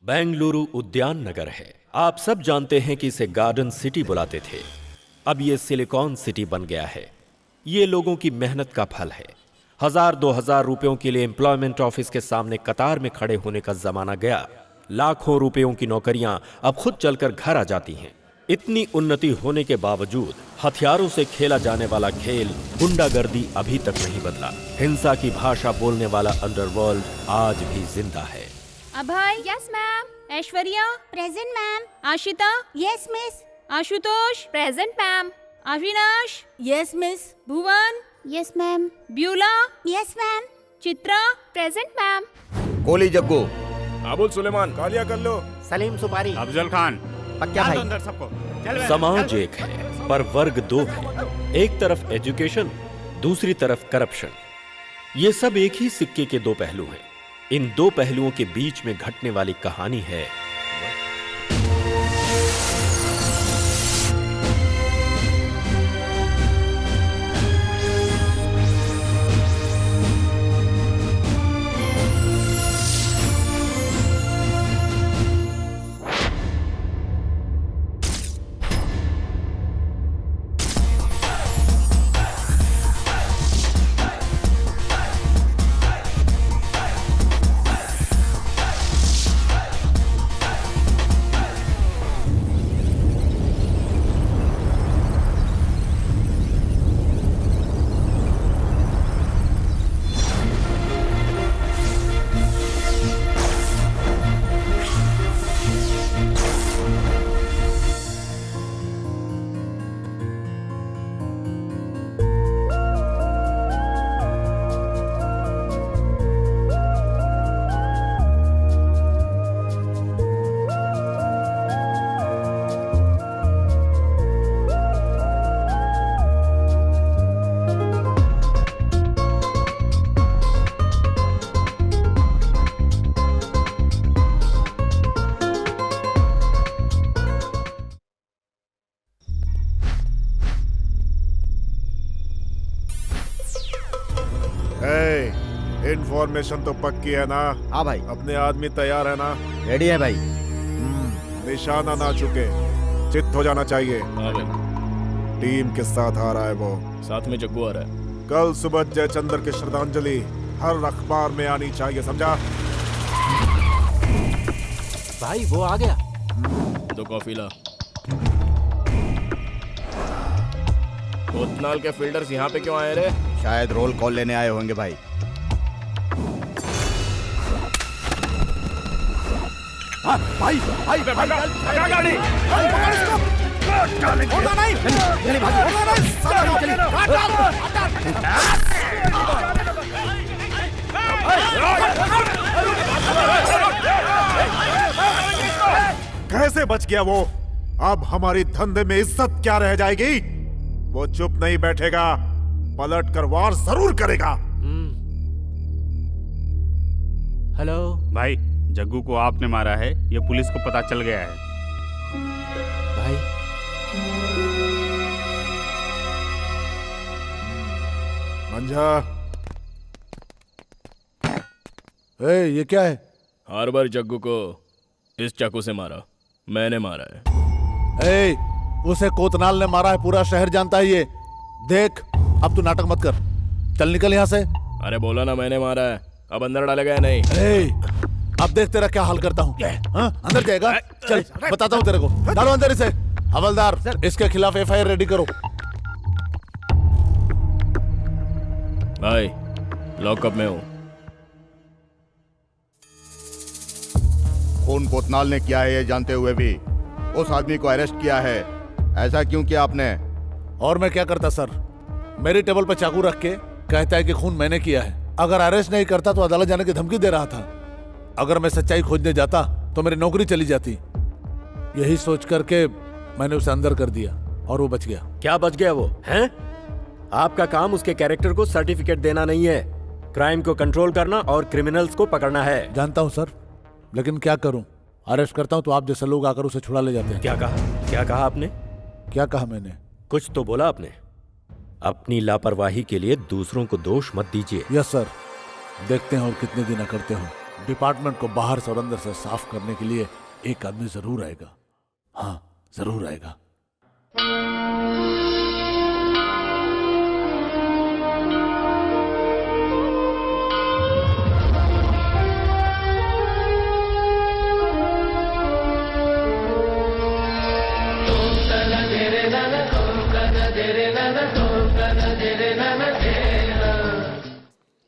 बेंगलुरु उद्यान नगर है। आप सब जानते हैं कि इसे गार्डन सिटी बुलाते थे। अब ये सिलिकॉन सिटी बन गया है। ये लोगों की मेहनत का फल है। 1000-2000 रुपयों के लिए एम्प्लॉयमेंट ऑफिस के सामने कतार में खड़े होने का जमाना गया। लाखों रुपयों की नौकरियां अब खुद चलकर घर आ जाती हैं। इतनी उन्नति होने के बावजूद हथियारों से खेला जाने वाला खेल गुंडागर्दी अभी तक नहीं बदला। हिंसा की भाषा बोलने वाला अंडरवर्ल्ड आज भी जिंदा है। Abhay. Yes ma'am. Aishwarya. Present ma'am. Ashita. Yes miss. Ashutosh. Present ma'am. Avinash. Yes miss. Bhuvan. Yes ma'am. Beulah. Yes ma'am. Chitra. Present ma'am. Koli Jaggu. Abul Suleman. Kalia कर लो। सलीम सुपारी। अफजल खान। पक्का भाई। अंदर सबको। समाज एक है पर वर्ग दो है। एक तरफ एजुकेशन, दूसरी तरफ करप्शन। ये सब एक ही सिक्के के दो पहलू हैं। इन दो पहलुओं के बीच में घटने वाली कहानी है इन्फॉर्मेशन तो पक्की है ना? हाँ भाई। अपने आदमी तैयार है ना? रेडी है भाई। निशाना ना चुके, चित हो जाना चाहिए। टीम के साथ आ रहा है वो। साथ में जग्गू आ रहा है। कल सुबह जयचंद्र की श्रद्धांजलि हर अखबार में आनी चाहिए, समझा? भाई वो आ गया। दो कॉफी ला। कोतनाल के फील्डर्स यहाँ पे क्यों आए रे? शायद रोल कॉल लेने आए होंगे भाई। भाई भाई भगा गाड़ी। कैसे बच गया वो? अब हमारी धंधे में इज्जत क्या रह जाएगी? वो चुप नहीं बैठेगा, पलट कर वार जरूर करेगा। हेलो भाई, जग्गू को आपने मारा है, ये पुलिस को पता चल गया है। भाई। मंझा। ये क्या है? हर बार जग्गू को इस चाकू से मारा, मैंने मारा है। उसे कोतनाल ने मारा है, पूरा शहर जानता है ये। देख, अब तू नाटक मत कर, चल निकल यहाँ से। अरे बोला ना मैंने मारा है, अब अंदर डालेगा या नहीं? अब देख तेरा क्या हाल करता हूँ। अंदर जाएगा? चल बताता हूँ तेरे को। डालो अंदर इसे। हवलदार, इसके खिलाफ एफआईआर रेडी करो। भाई लॉकअप में हूँ। खून कोतनाल ने किया है ये जानते हुए भी उस आदमी को अरेस्ट किया है। ऐसा क्यों किया आपने? और मैं क्या करता सर? मेरी टेबल पर चाकू रख के कहता है कि खून मैंने किया है। अगर अरेस्ट नहीं करता तो अदालत जाने की धमकी दे रहा था। अगर मैं सच्चाई खोजने जाता तो मेरी नौकरी चली जाती। यही सोच करके मैंने उसे अंदर कर दिया और वो बच गया। क्या बच गया वो? हैं? आपका काम उसके कैरेक्टर को सर्टिफिकेट देना नहीं है, क्राइम को कंट्रोल करना और क्रिमिनल्स को पकड़ना है। जानता हूँ सर, लेकिन क्या करूँ? अरेस्ट करता हूँ तो आप जैसे लोग आकर उसे छुड़ा ले जाते हैं। क्या कहा? क्या कहा आपने? क्या कहा मैंने? कुछ तो बोला आपने। अपनी लापरवाही के लिए दूसरों को दोष मत दीजिए। यस सर, देखते हैं और कितने दिन अकड़ते हो। डिपार्टमेंट को बाहर से और अंदर से साफ करने के लिए एक आदमी जरूर आएगा। हाँ, जरूर आएगा।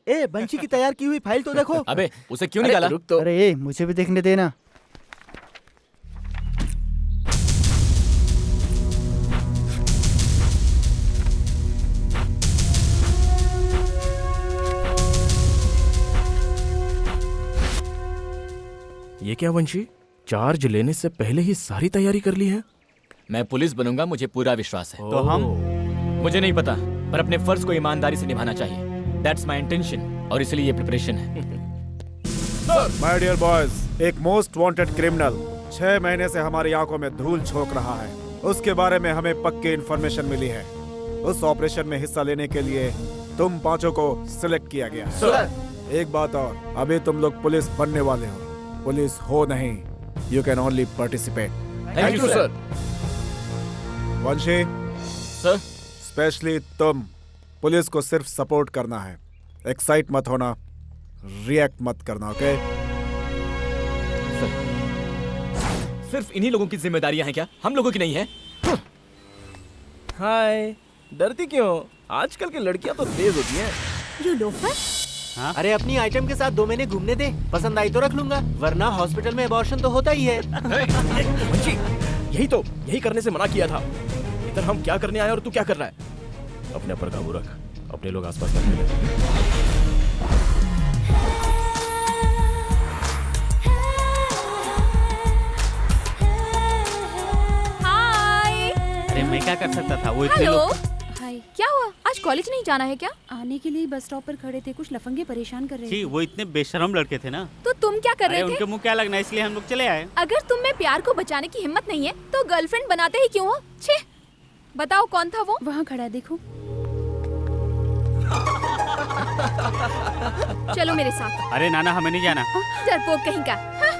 ए बंशी की तैयार की हुई फाइल तो देखो। अबे उसे क्यों निकाला? रुक तो। अरे मुझे भी देखने देना। ये क्या वंशी, चार्ज लेने से पहले ही सारी तैयारी कर ली है? मैं पुलिस बनूंगा, मुझे पूरा विश्वास है। तो हम मुझे नहीं पता, पर अपने फर्ज को ईमानदारी से निभाना चाहिए। दैट्स माई इंटेंशन, और इसलिए ये प्रिपरेशन है। माय डियर बॉयज, एक मोस्ट वांटेड क्रिमिनल 6 महीने से हमारी आंखों में धूल झोंक रहा है। उसके बारे में हमें पक्की इन्फॉर्मेशन मिली है। उस ऑपरेशन में हिस्सा लेने के लिए तुम 5 को सिलेक्ट किया गया है। एक बात और, अभी तुम लोग पुलिस बनने वाले हो, पुलिस हो नहीं। You can only participate. Thank you sir. Vanshi sir, specially तुम पुलिस को सिर्फ सपोर्ट करना है, एक्साइट मत होना, रिएक्ट मत करना, ओके? सिर्फ इन्हीं लोगों की जिम्मेदारियां हैं क्या, हम लोगों की नहीं है? हाय, डरती क्यों? आजकल की लड़कियां तो तेज होती हैं। You loafer. अरे अपनी आइटम के साथ 2 महीने घूमने दे, पसंद आई तो रख लूंगा, वरना हॉस्पिटल में अबॉर्शन तो होता ही है। वंशी, यही करने से मना किया था। इधर हम क्या करने आए और तू क्या कर रहा है? अपने ऊपर काबू रख, अपने लोग आसपास मत मिले। हाय। अरे मैं क्या कर सकता था, वो इतने हेलो। लोग। हाय, क्या हुआ? आज कॉलेज नहीं जाना है क्या? आने के लिए बस स्टॉप पर खड़े थे, कुछ लफंगे परेशान कर रहे जी, थे। वो इतने बेशरम लड़के थे ना। तो तुम क्या कर अरे रहे उनके थे? मुंह क्या लगना, इसलिए हम लोग चले आए। अगर तुम में प्यार को बचाने की हिम्मत नहीं है तो गर्लफ्रेंड बनाते ही क्यों हो? छे, बताओ कौन था वो? वहाँ खड़ा है, देखो। चलो मेरे साथ। अरे नाना, हमें नहीं जाना। डरपोक कहीं का। हाँ?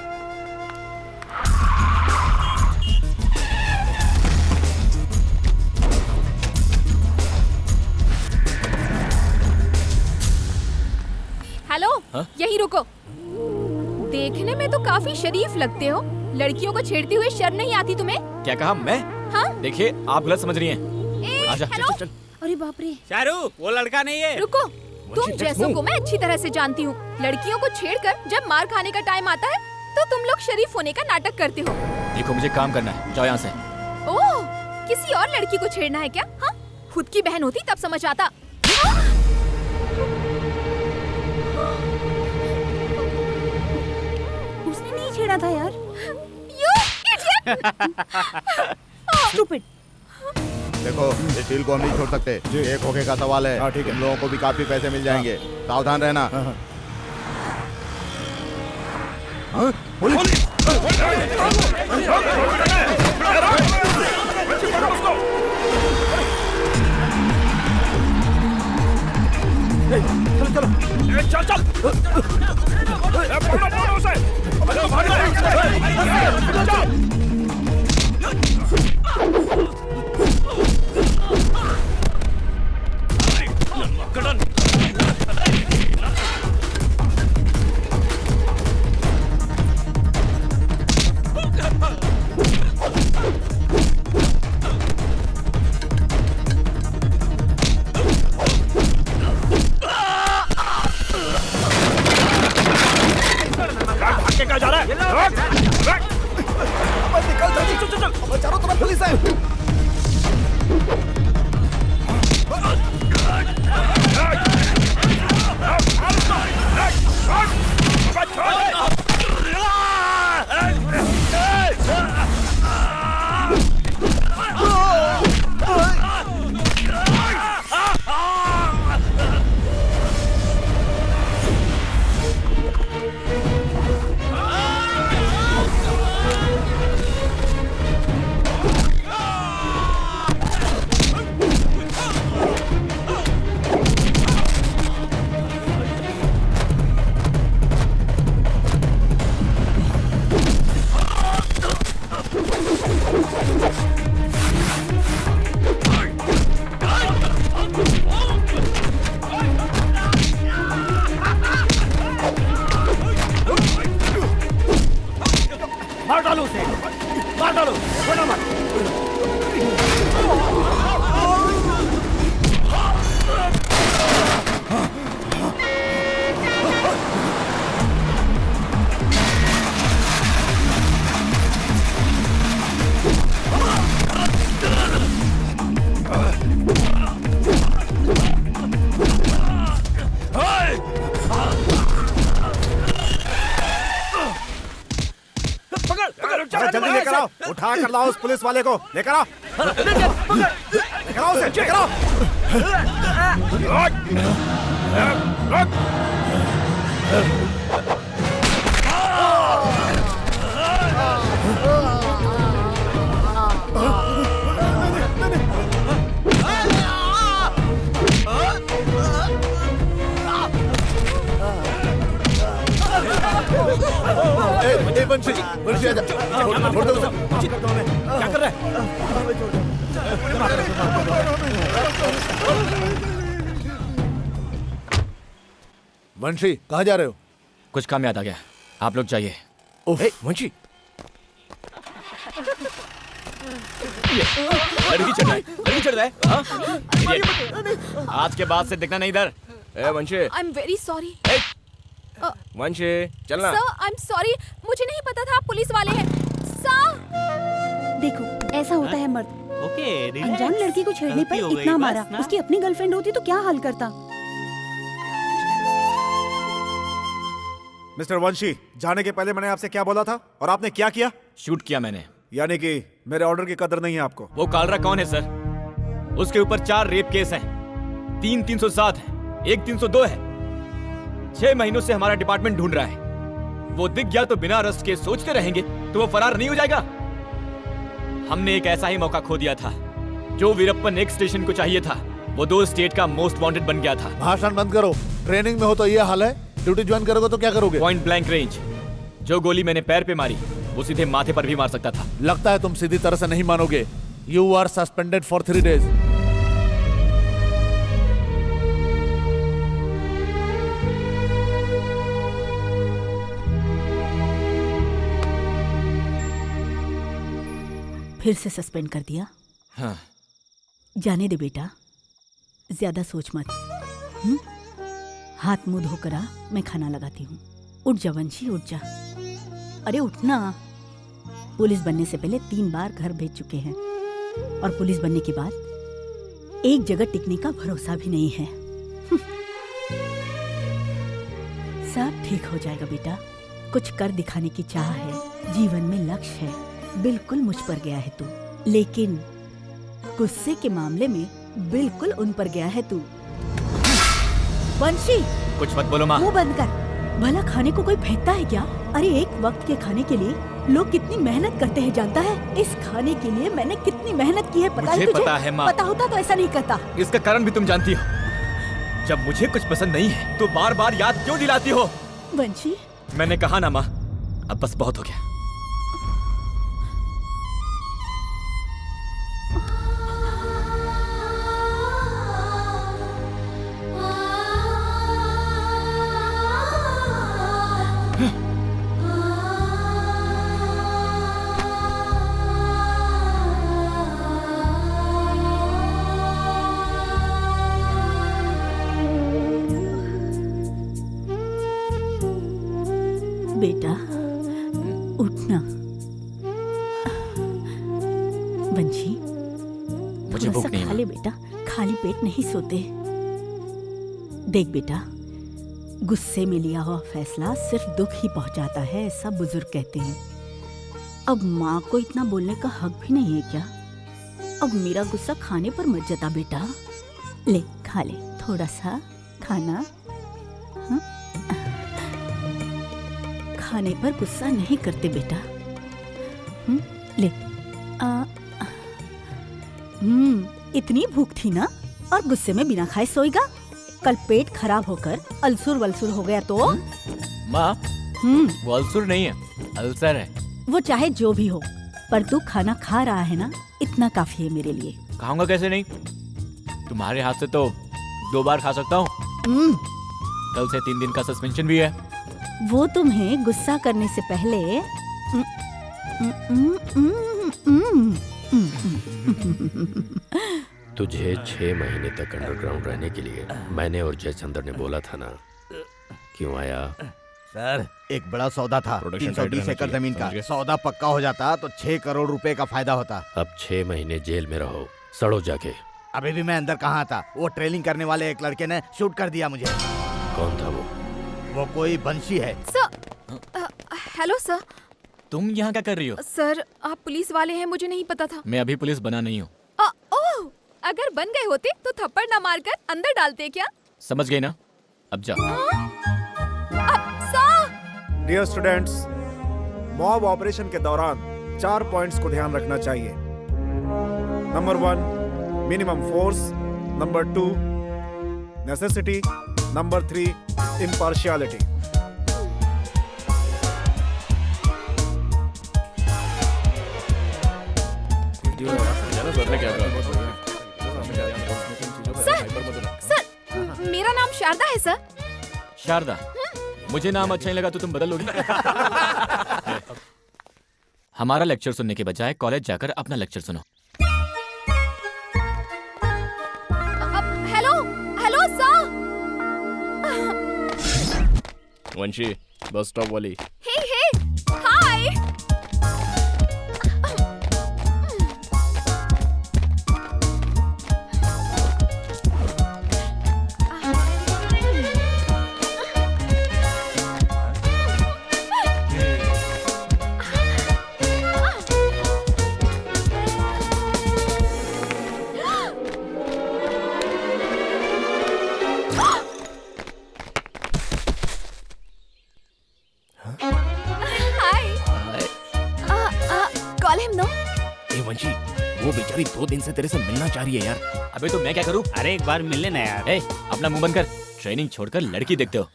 हेलो, यहीं रुको। देखने में तो काफी शरीफ लगते हो, लड़कियों को छेड़ते हुए शर्म नहीं आती तुम्हें? क्या कहा मैं? हाँ? देखिए, आप गलत समझ रही हैं। आजा, हेलो? चल। अरे बाप रे। शाहरुख, वो लड़का नहीं है। रुको, तुम जैसों को मैं अच्छी तरह से जानती हूँ। लड़कियों को छेड़कर जब मार खाने का टाइम आता है तो तुम लोग शरीफ होने का नाटक करते हो। देखो, मुझे काम करना है, जाओ यहाँ से। ओह, किसी और लड़की को छेड़ना है क्या? हाँ? खुद की बहन होती तब समझ आता। हाँ? उसने नहीं छेड़ा था यार। You idiot! Stupid. देखो, इस डील को हम नहीं छोड़ सकते। एक होके का सवाल है। हाँ, ठीक है। तुम लोगों को भी काफी पैसे मिल जाएंगे, सावधान रहना। मार डालो उसे, मार डालो, वरना मत। अरे जल्दी लेकर आओ, उठा कर लाओ उस पुलिस वाले को, लेकर आओ, लेकर आओ उसे, लेकर आओ। वंशी, वंशी आजा, छोड़ दो उसे। क्या कर रहा है? वंशी कहाँ जा रहे हो? कुछ काम याद आ गया, आप लोग जाइए। ए, वंशी, लड़की चढ़ रहा है, लड़की चढ़ रहा है, हाँ? Idiot। आज के बाद से दिखना नहीं इधर। ए वंशी, आई एम वेरी सॉरी वंशी, चलना। सर, आई एम सॉरी, मुझे नहीं पता था आप पुलिस वाले हैं। सर, देखो ऐसा होता है मर्द, ओके, अनजान लड़की को छेड़ने पर इतना मारा। उसकी अपनी गर्लफ्रेंड होती तो क्या हाल करता। मिस्टर वंशी, जाने के पहले मैंने आपसे क्या बोला था और आपने क्या किया? शूट किया मैंने। यानी कि मेरे ऑर्डर की कदर नहीं है आपको। वो कालरा कौन है सर? उसके ऊपर 4 रेप केस हैं, 3 307 है, 1 302 है। 6 महीनों से हमारा डिपार्टमेंट ढूंढ रहा है। वो दिख गया तो बिना अरेस्ट के सोचते रहेंगे तो वो फरार नहीं हो जाएगा। हमने एक ऐसा ही मौका खो दिया था। जो वीरप्पन एक स्टेशन को चाहिए था, वो 2 स्टेट का मोस्ट वांटेड बन गया था। भाषण बंद करो। ट्रेनिंग में हो तो ये हाल है, ड्यूटी ज्वाइन करोगे तो क्या करोगे? Point blank range. जो गोली मैंने पैर पे मारी वो सीधे माथे पर भी मार सकता था। लगता है तुम सीधी तरह से नहीं मानोगे। You are suspended for 3 days। फिर से सस्पेंड कर दिया? हाँ। जाने दे बेटा, ज्यादा सोच मत। हाथ मुंह धोकर आ, मैं खाना लगाती हूँ। उठ जा वंशी, उठ जा। अरे उठना। पुलिस बनने से पहले 3 बार घर भेज चुके हैं और पुलिस बनने के बाद एक जगह टिकने का भरोसा भी नहीं है। सब ठीक हो जाएगा बेटा। कुछ कर दिखाने की चाह है, जीवन में लक्ष्य है। बिल्कुल मुझ पर गया है तू, लेकिन गुस्से के मामले में बिल्कुल उन पर गया है तू। वंशी, कुछ मत बोलो माँ। मुंह बंद कर। भला खाने को कोई फेंकता है क्या? अरे एक वक्त के खाने के लिए लोग कितनी मेहनत करते हैं जानता है? इस खाने के लिए मैंने कितनी मेहनत की है पता है मुझे तुझे? पता है माँ। पता होता तो ऐसा नहीं करता। इसका कारण भी तुम जानती हो। जब मुझे कुछ पसंद नहीं है तो बार बार याद क्यों दिलाती हो? वंशी, मैंने कहा ना माँ, अब बस बहुत हो गया। बेटा उठना। वंशी, मुझे भूख नहीं है खा ले बेटा, खाली पेट नहीं सोते। देख बेटा, गुस्से में लिया हुआ फैसला सिर्फ दुख ही पहुंचाता है, ऐसा बुजुर्ग कहते हैं। अब माँ को इतना बोलने का हक भी नहीं है क्या? अब मेरा गुस्सा खाने पर मत जता बेटा। ले खा ले थोड़ा सा खाना। हाँ? खाने पर गुस्सा नहीं करते बेटा। ले। इतनी भूख थी ना, और गुस्से में बिना खाए सोएगा? कल पेट खराब होकर अल्सर वल्सर हो गया तो? माँ, वो अल्सर नहीं है, अल्सर है। वो चाहे जो भी हो, पर तू खाना खा रहा है ना, इतना काफी है मेरे लिए। खाऊंगा कैसे नहीं, तुम्हारे हाथ से तो 2 बार खा सकता हूँ। कल से 3 दिन का सस्पेंशन भी है। वो तुम्हें गुस्सा करने से पहले तुझे 6 महीने तक अंडरग्राउंड रहने के लिए मैंने और जयचंद्र ने बोला था ना, क्यों आया? सर, एक बड़ा सौदा था, Production 320 side एकड़ रहना जमीन का। चाहिए, समझ गए? सौदा पक्का हो जाता तो 6 करोड़ रुपए का फायदा होता। अब 6 महीने जेल में रहो, सड़ो जाके। अभी भी मैं अंदर कहाँ था, वो ट्रेलिंग करने वाले एक लड़के ने शूट कर दिया मुझे। कौन था वो? वो कोई बंशी है। Sir, hello sir. तुम यहाँ क्या कर रही हो? सर, आप पुलिस वाले हैं, मुझे नहीं पता था। मैं अभी पुलिस बना नहीं हूँ। ओह, अगर बन गए होते तो थप्पड़ ना मारकर अंदर डालते क्या? समझ गई ना? अब जा। Sir, dear students, mob operation के दौरान 4 पॉइंट्स को ध्यान रखना चाहिए। Number 1, minimum force. Number 2, necessity. Number 3, impartiality. Sir, मेरा नाम शारदा है सर। शारदा, मुझे नाम अच्छा नहीं लगा तो तुम बदल लोगी? हमारा लेक्चर सुनने के बजाय कॉलेज जाकर अपना लेक्चर सुनो। Hello hello sir. वंशी, बस स्टॉप वाली। Hey hey, hi. Call him no. ए वंशी, वो बेचारी 2 दिन से तेरे से मिलना चाह रही है यार। अबे तो मैं क्या करूं? अरे एक बार मिलने ना यार। ए, अपना मुंह बंद कर। ट्रेनिंग छोड़कर लड़की देखते हो।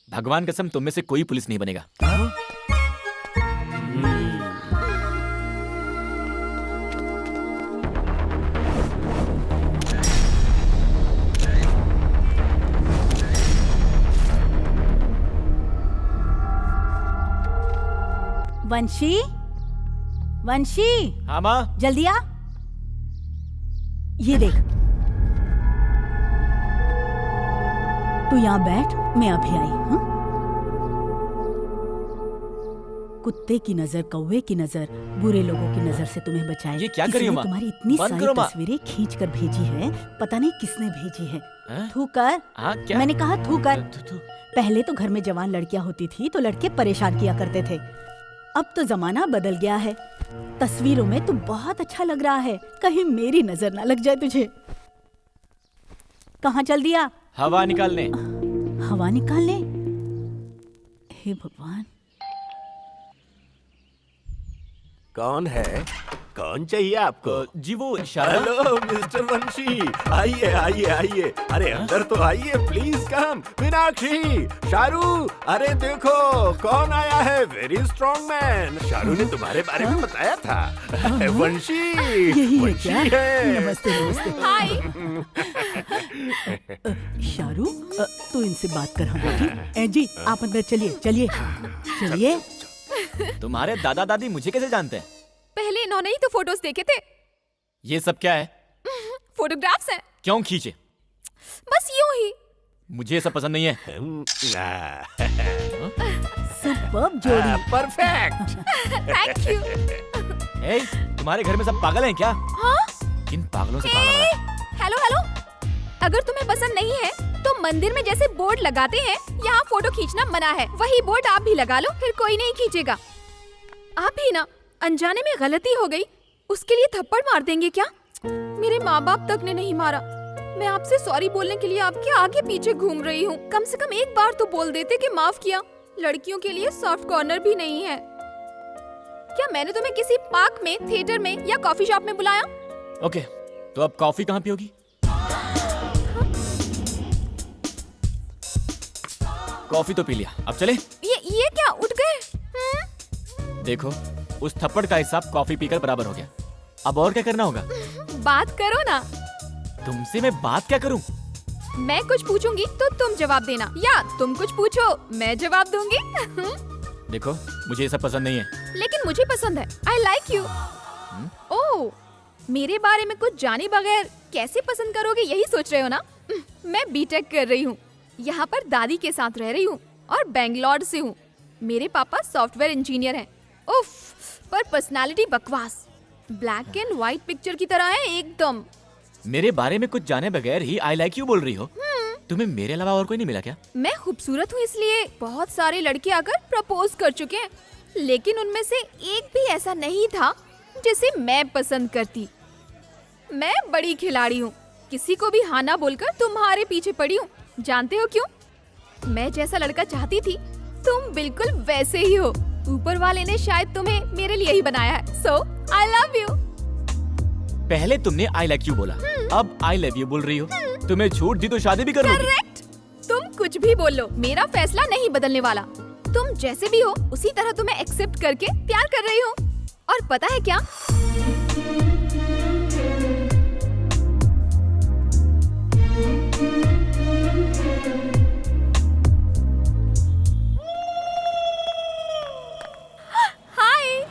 भगवान कसम तुम में से कोई पुलिस नहीं बनेगा। वंशी, वंशी, हाँ माँ। जल्दी आ। ये देख, तू यहाँ बैठ, मैं अभी आई हूँ। कुत्ते की नजर, कौवे की नजर, बुरे लोगों की नजर से तुम्हें बचाए। ये क्या कर रही हो माँ? तुम्हारी इतनी बंद सारी करो माँ। तस्वीरें खींच कर भेजी है, पता नहीं किसने भेजी है। हैं? थू कर। हाँ क्या? मैंने कहा थू कर। तू पहले तो घर में जवान लड़कियां होती थी तो लड़के परेशान किया करते थे। अब तो जमाना बदल गया है। तस्वीरों में तू बहुत अच्छा लग रहा है, कहीं मेरी नजर ना लग जाए तुझे। कहाँ चल दिया? हवा निकालने। हवा निकालने? हे भगवान। कौन है? कौन चाहिए आपको? जी वो शारदा। हेलो मिस्टर वंशी, आइए आइए आइए। अरे अंदर तो आइए, प्लीज कम। मीनाक्षी, शारू, अरे देखो कौन आया है। Very strong man. शारू ने तुम्हारे बारे में बताया था। वंशी, यही है वंशी क्या? है। नमस्ते नमस्ते। हाय। शारू, तू इनसे बात कर हम लोग। जी आप अंदर चलिए चलिए चलिए। तुम्हारे दादा दादी मुझे कैसे जानते हैं? पहले इन्होंने ही तो फोटोज देखे थे। ये सब क्या है? फोटोग्राफ्स हैं। क्यों खींचे? बस यूं ही। मुझे ये सब पसंद नहीं है। सुपर्ब जोड़ी। परफेक्ट। Thank you. ए, तुम्हारे घर में सब पागल हैं क्या? हाँ? किन पागलों से पाला बड़ा है? हेलो हेलो, अगर तुम्हें पसंद नहीं है तो मंदिर में जैसे बोर्ड लगाते हैं, यहाँ फोटो खींचना मना है, वही बोर्ड आप भी लगा लो, फिर कोई नहीं खींचेगा। आप भी ना, अनजाने में गलती हो गई, उसके लिए थप्पड़ मार देंगे क्या? मेरे माँ बाप तक ने नहीं मारा। मैं आपसे सॉरी बोलने के लिए आपके आगे पीछे घूम रही हूँ। कम से कम एक बार तो बोल देते कि माफ किया। लड़कियों के लिए सॉफ्ट कॉर्नर भी नहीं है क्या? मैंने तुम्हें किसी पार्क में, थिएटर में या कॉफी शॉप में बुलाया? ओके, तो अब कॉफी कहाँ पियोगी? कॉफी तो पी लिया, अब चले? ये क्या उठ गए? देखो, उस थप्पड़ का हिसाब कॉफी पीकर बराबर हो गया। अब और क्या करना होगा? बात करो ना। तुमसे मैं बात क्या करूं? मैं कुछ पूछूंगी तो तुम जवाब देना, या तुम कुछ पूछो मैं जवाब दूंगी। देखो, मुझे ये सब पसंद नहीं है। लेकिन मुझे पसंद है। I like you. ओह, मेरे बारे में कुछ जाने बगैर कैसे पसंद करोगे, यही सोच रहे हो ना? मैं बीटेक कर रही हूँ, यहाँ पर दादी के साथ रह रही हूँ और बेंगलोर से हूँ। मेरे पापा सॉफ्टवेयर इंजीनियर हैं। उफ, पर पर्सनालिटी बकवास, ब्लैक एंड व्हाइट पिक्चर की तरह है एकदम। मेरे बारे में कुछ जाने बगैर ही आई लाइक यू बोल रही हो? तुम्हें मेरे अलावा और कोई नहीं मिला क्या? मैं खूबसूरत हूँ इसलिए बहुत सारे लड़के आकर प्रपोज कर चुके हैं, लेकिन उनमें से एक भी ऐसा नहीं था जिसे मैं पसंद करती। मैं बड़ी खिलाड़ी हूँ, किसी को भी हाँ ना बोलकर तुम्हारे पीछे पड़ी हूँ। जानते हो क्यों? मैं जैसा लड़का चाहती थी तुम बिल्कुल वैसे ही हो। ऊपर वाले ने शायद तुम्हें मेरे लिए ही बनाया है। So I love you. पहले तुमने आई लाइक यू बोला, अब आई लव यू बोल रही हो। तुम्हें छूट दी तो शादी भी कर लोगी। करेक्ट। तुम कुछ भी बोल लो, मेरा फैसला नहीं बदलने वाला। तुम जैसे भी हो उसी तरह तुम्हें एक्सेप्ट करके प्यार कर रही हूँ। और पता है क्या?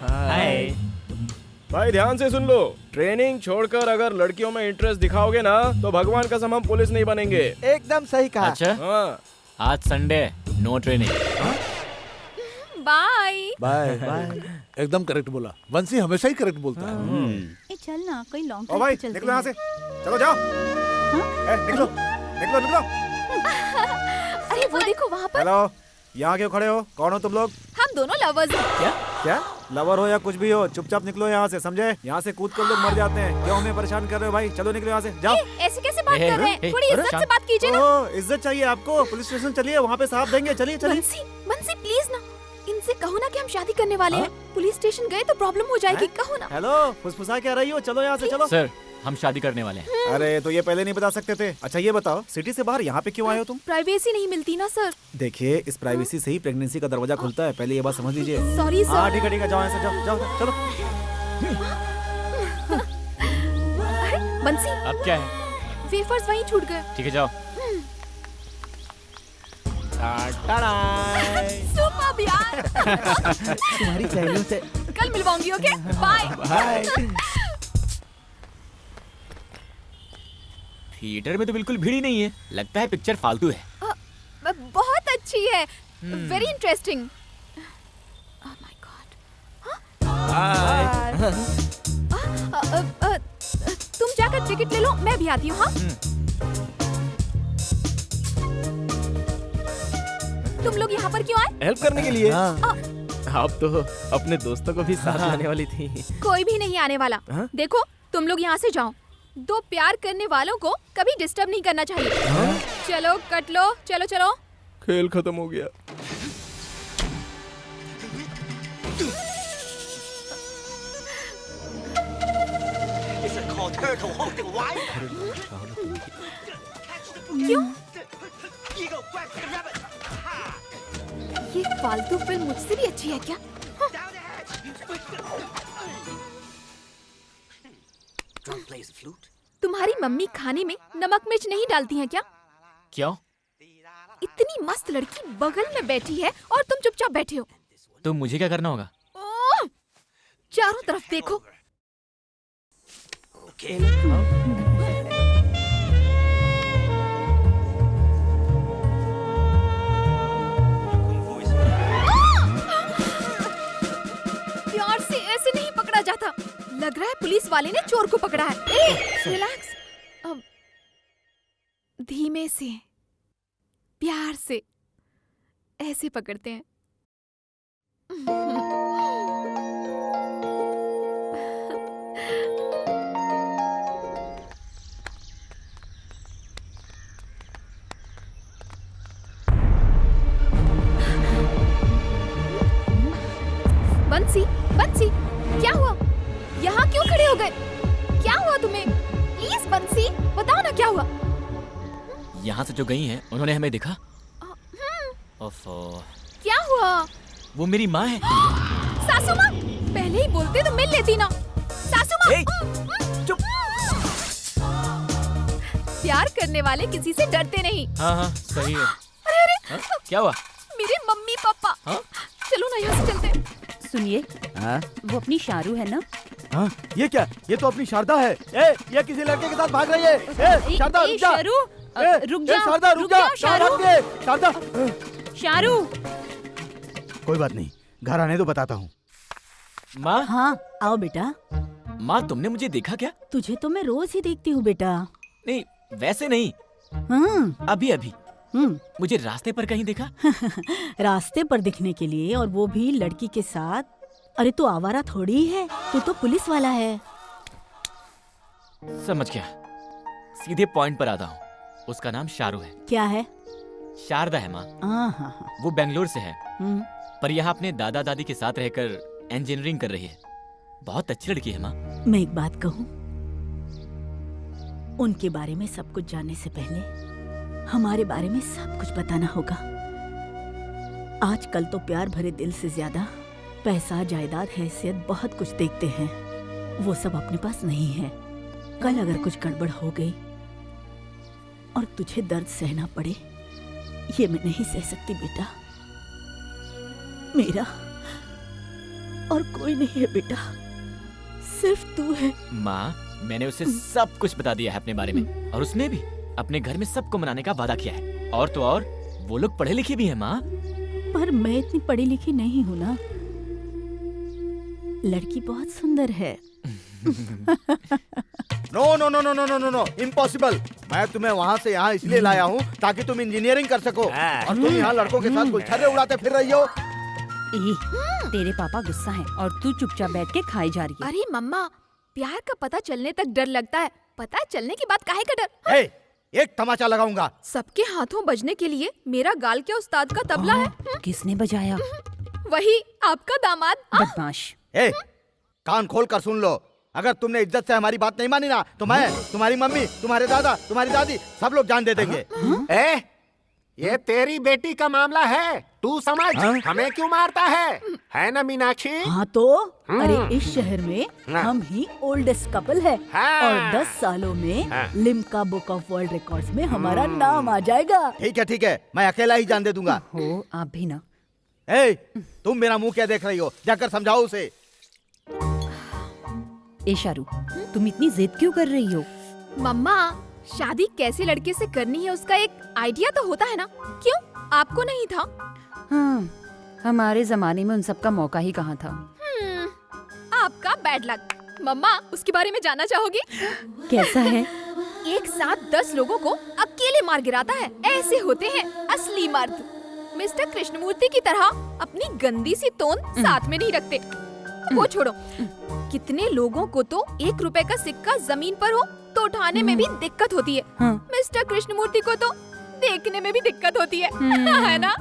हाय। भाई ध्यान से सुन लो, ट्रेनिंग छोड़कर अगर लड़कियों में इंटरेस्ट दिखाओगे ना तो भगवान कसम हम पुलिस नहीं बनेंगे। एकदम सही कहा। अच्छा, हाँ। आज Sunday, no training. Bye bye bye. एकदम करेक्ट बोला। वंशी हमेशा ही करेक्ट बोलता है। ए, चल ना, कोई लॉन्ग ओ भाई, निकलो यहाँ से। चलो जाओ। ए, निकलो निकलो निकलो। अरे वो देखो वहाँ पर। हेलो, यहाँ क्यों खड़े हो? कौन हो तुम लोग? हम दोनों लवर्स हैं। क्या लवर हो या कुछ भी हो, चुपचाप निकलो यहाँ से, समझे? यहाँ से कूद कर लोग मर जाते हैं। क्यों हमें परेशान कर रहे हो भाई? चलो निकलो यहाँ से, जाओ। ऐसे कैसे बात कर रहे हैं? थोड़ी इज्जत से बात कीजिए ना। ओह, इज्जत चाहिए आपको? पुलिस स्टेशन चलिए, वहाँ पे साफ देंगे। चलिए चलिए। बंसी प्लीज ना, इनसे कहो ना कि हम शादी करने वाले हैं। पुलिस स्टेशन गए तो प्रॉब्लम हो जाएगी, कहो ना। हेलो, फुसफुसा क्या रही हो? चलो यहाँ से, चलो। सर, हम शादी करने वाले हैं। अरे तो ये पहले नहीं बता सकते थे? अच्छा ये बताओ, सिटी से बाहर यहाँ पे क्यों आए हो तुम? प्राइवेसी नहीं मिलती ना सर। देखिए, इस प्राइवेसी से ही प्रेगनेंसी का दरवाजा खुलता है, पहले ये बात समझ लीजिए। Sorry sir. हाँ ठीक है, जाओ यहाँ से, जाओ जाओ चलो। बंसी, अब क्या है? वेफर्स वहीं छूट गए। ठीक है, जाओ। सुपर यार। तुम्हारी सहेलियों से कल मिलवाऊंगी, ओके? Bye bye. थिएटर में तो बिल्कुल भीड़ ही नहीं है, लगता है पिक्चर फालतू है। बहुत अच्छी है, very interesting. Oh my God. तुम जाकर टिकट ले लो, मैं भी आती हूँ। हाँ, तुम लोग यहाँ पर क्यों आए? हेल्प करने के लिए। हाँ। आप तो अपने दोस्तों को भी साथ लाने वाली थी। कोई भी नहीं आने वाला। देखो, तुम लोग यहाँ से जाओ। दो प्यार करने वालों को कभी डिस्टर्ब नहीं करना चाहिए। चलो कट लो, चलो चलो। खेल खत्म हो गया। क्यों? ये फालतू फिल्म मुझसे भी अच्छी है क्या? तुम्हारी मम्मी खाने में नमक मिर्च नहीं डालती हैं क्या? क्यों? इतनी मस्त लड़की बगल में बैठी है और तुम चुपचाप बैठे हो। तो मुझे क्या करना होगा? ओह! चारों तरफ देखो। प्यार से ऐसे नहीं पकड़ा जाता। लग रहा है पुलिस वाले ने चोर को पकड़ा है। रिलैक्स। अब धीमे से, प्यार से ऐसे पकड़ते हैं। बंसी, बंसी, क्या हुआ? यहाँ क्यों खड़े हो गए? क्या हुआ तुम्हें? प्लीज बंसी, बताओ ना क्या हुआ? यहाँ से जो गई हैं, उन्होंने हमें देखा। ओफो। क्या हुआ? वो मेरी माँ है। सासू माँ? पहले ही बोलते तो मिल लेती ना। सासू माँ, चुप। प्यार करने वाले किसी से डरते नहीं। हाँ हाँ सही है। अरे अरे हाँ? क्या हुआ? मेरे मम्मी पापा। हाँ? चलो ना यहाँ से चलते। सुनिए, वो अपनी शारू है ना? हाँ, ये क्या? ये तो अपनी शारदा है। ए, ये किसी लड़के के साथ भाग रही है। ए, शारदा रुक जा। शारू, रुक जा। शारदा रुक जा। शारू, शारदा। शारू। कोई बात नहीं, घर आने दो, बताता हूँ। माँ, हाँ, आओ बेटा। माँ तुमने मुझे देखा क्या? तुझे तो मैं रोज ही देखती हूँ बेटा। नहीं, वैसे नहीं, हाँ, अभी अभी मुझे रास्ते पर कहीं देखा। रास्ते पर दिखने के लिए, और वो भी लड़की के साथ। अरे तू आवारा थोड़ी है, तू तो पुलिस वाला है। समझ गया, सीधे पॉइंट पर आता हूँ। उसका नाम शारू है। क्या है? शारदा है माँ। हाँ। वो बेंगलोर से है, हम्म, पर यहाँ अपने दादा दादी के साथ रहकर इंजीनियरिंग कर रही है। बहुत अच्छी लड़की है माँ। मैं एक बात कहूँ, उनके बारे में सब कुछ जानने से पहले हमारे बारे में सब कुछ बताना होगा। आजकल तो प्यार भरे दिल से ज्यादा पैसा, जायदाद, हैसियत बहुत कुछ देखते हैं। वो सब अपने पास नहीं है। कल अगर कुछ गड़बड़ हो गई और तुझे दर्द सहना पड़े, ये मैं नहीं सह सकती बेटा। मेरा और कोई नहीं है बेटा, सिर्फ तू है। माँ, मैंने उसे सब कुछ बता दिया है अपने बारे में, और उसने भी अपने घर में सबको मनाने का वादा किया है। और तो और वो लोग पढ़े लिखे भी हैं माँ। पर मैं इतनी पढ़ी लिखी नहीं हूँ ना। लड़की बहुत सुंदर है। No no no no no no no no, impossible. मैं तुम्हें वहाँ से यहाँ इसलिए लाया हूँ ताकि तुम इंजीनियरिंग कर सको, और तुम यहाँ लड़कों के साथ गुलछर्रे उड़ाते फिर रही हो। तेरे पापा गुस्सा है और तू चुपचाप बैठ के खाई जा रही है। अरे मम्मा, प्यार का पता चलने तक डर लगता है, पता चलने के बाद काहे का डर। एक तमाचा लगाऊंगा। सबके हाथों बजने के लिए मेरा गाल क्या उस्ताद का तबला है। किसने बजाया? वही आपका दामाद। बदमाश। कान खोल कर सुन लो, अगर तुमने इज्जत से हमारी बात नहीं मानी ना, तो मैं, तुम्हारी मम्मी, तुम्हारे दादा, तुम्हारी दादी, सब लोग जान दे देंगे। ये तेरी बेटी का मामला है, तू समझ। हमें क्यों मारता है ना मीनाक्षी? हाँ तो अरे इस शहर में हम ही ओल्डेस्ट कपल है, और 10 सालों में Limca book of world records में हमारा नाम आ जाएगा। ठीक है, मैं अकेला ही जान दे दूंगा। हो आप भी ना। तुम मेरा मुंह क्या देख रही हो? जाकर समझाओ उसे। ए शारू, तुम इतनी जिद क्यों कर रही हो? मम्मा, शादी कैसे लड़के से करनी है उसका एक आइडिया तो होता है ना। क्यों, आपको नहीं था? हाँ, हमारे जमाने में उन सब का मौका ही कहाँ था। आपका बैड लक। मम्मा, उसके बारे में जानना चाहोगी? कैसा है? एक साथ 10 लोगों को अकेले मार गिराता है। ऐसे होते हैं असली मर्द। मिस्टर कृष्णमूर्ति की तरह अपनी गंदी सी तोंद साथ में नहीं रखते। वो छोड़ो, कितने लोगों को तो 1 रुपए का सिक्का जमीन पर हो तो उठाने में भी दिक्कत होती है। मिस्टर कृष्णमूर्ति को तो देखने में भी दिक्कत होती है, है ना?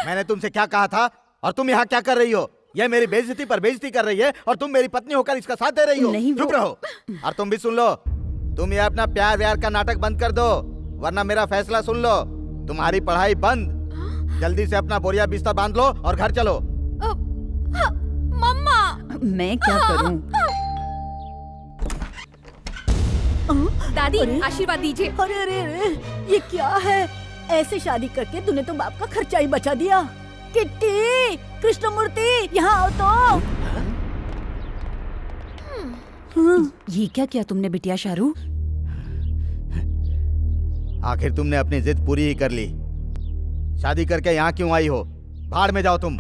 मैंने तुमसे क्या कहा था, और तुम यहाँ क्या कर रही हो? यह मेरी बेइज्जती पर बेइज्जती कर रही है, और तुम मेरी पत्नी होकर इसका साथ दे रही हो। चुप रहो। और तुम भी सुन लो, तुम ये अपना प्यार व्यार का नाटक बंद कर दो, वरना मेरा फैसला सुन लो। तुम्हारी पढ़ाई बंद। जल्दी से अपना बोरिया बिस्तर बांध लो और घर चलो। मम्मा, मैं क्या करूं? दादी आशीर्वाद दीजिए। अरे ये क्या है? ऐसे शादी करके तूने तो बाप का खर्चा ही बचा दिया। किट्टी, कृष्णमूर्ति, यहाँ आओ तो। ये क्या किया तुमने बिटिया शारू? आखिर तुमने अपनी जिद पूरी ही कर ली। शादी करके यहाँ क्यों आई हो? भाड़ में जाओ तुम।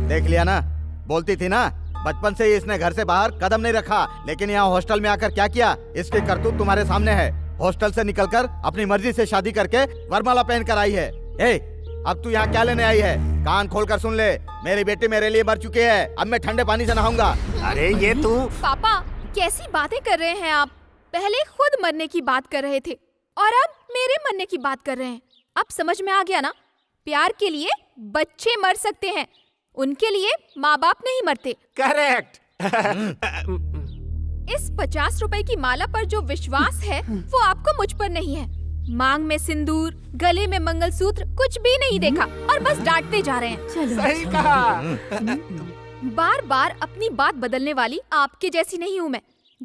देख लिया ना, बोलती थी ना, बचपन से ही इसने घर से बाहर कदम नहीं रखा, लेकिन यहाँ हॉस्टल में आकर क्या किया? इसकी करतूत तुम्हारे सामने है। हॉस्टल से निकलकर अपनी मर्जी से शादी करके वरमाला पहन कर आई है। अब तू यहाँ क्या लेने आई है? कान खोल कर सुन ले, मेरी बेटी मेरे लिए मर चुकी है, अब मैं ठंडे पानी से नहाऊंगा। अरे ये तू। पापा, कैसी बातें कर रहे हैं आप? पहले खुद मरने की बात कर रहे थे और अब मेरे मरने की बात कर रहे हैं। अब समझ में आ गया ना? प्यार के लिए बच्चे मर सकते हैं, उनके लिए माँ बाप नहीं मरते। करेक्ट। इस 50 रुपए की माला पर जो विश्वास है वो आपको मुझ पर नहीं है। मांग में सिंदूर, गले में मंगलसूत्र, कुछ भी नहीं देखा और बस डांटते जा रहे हैं। चलो सही अच्छा। कहा। बार बार अपनी बात बदलने वाली आपके जैसी नहीं हूँ मैं।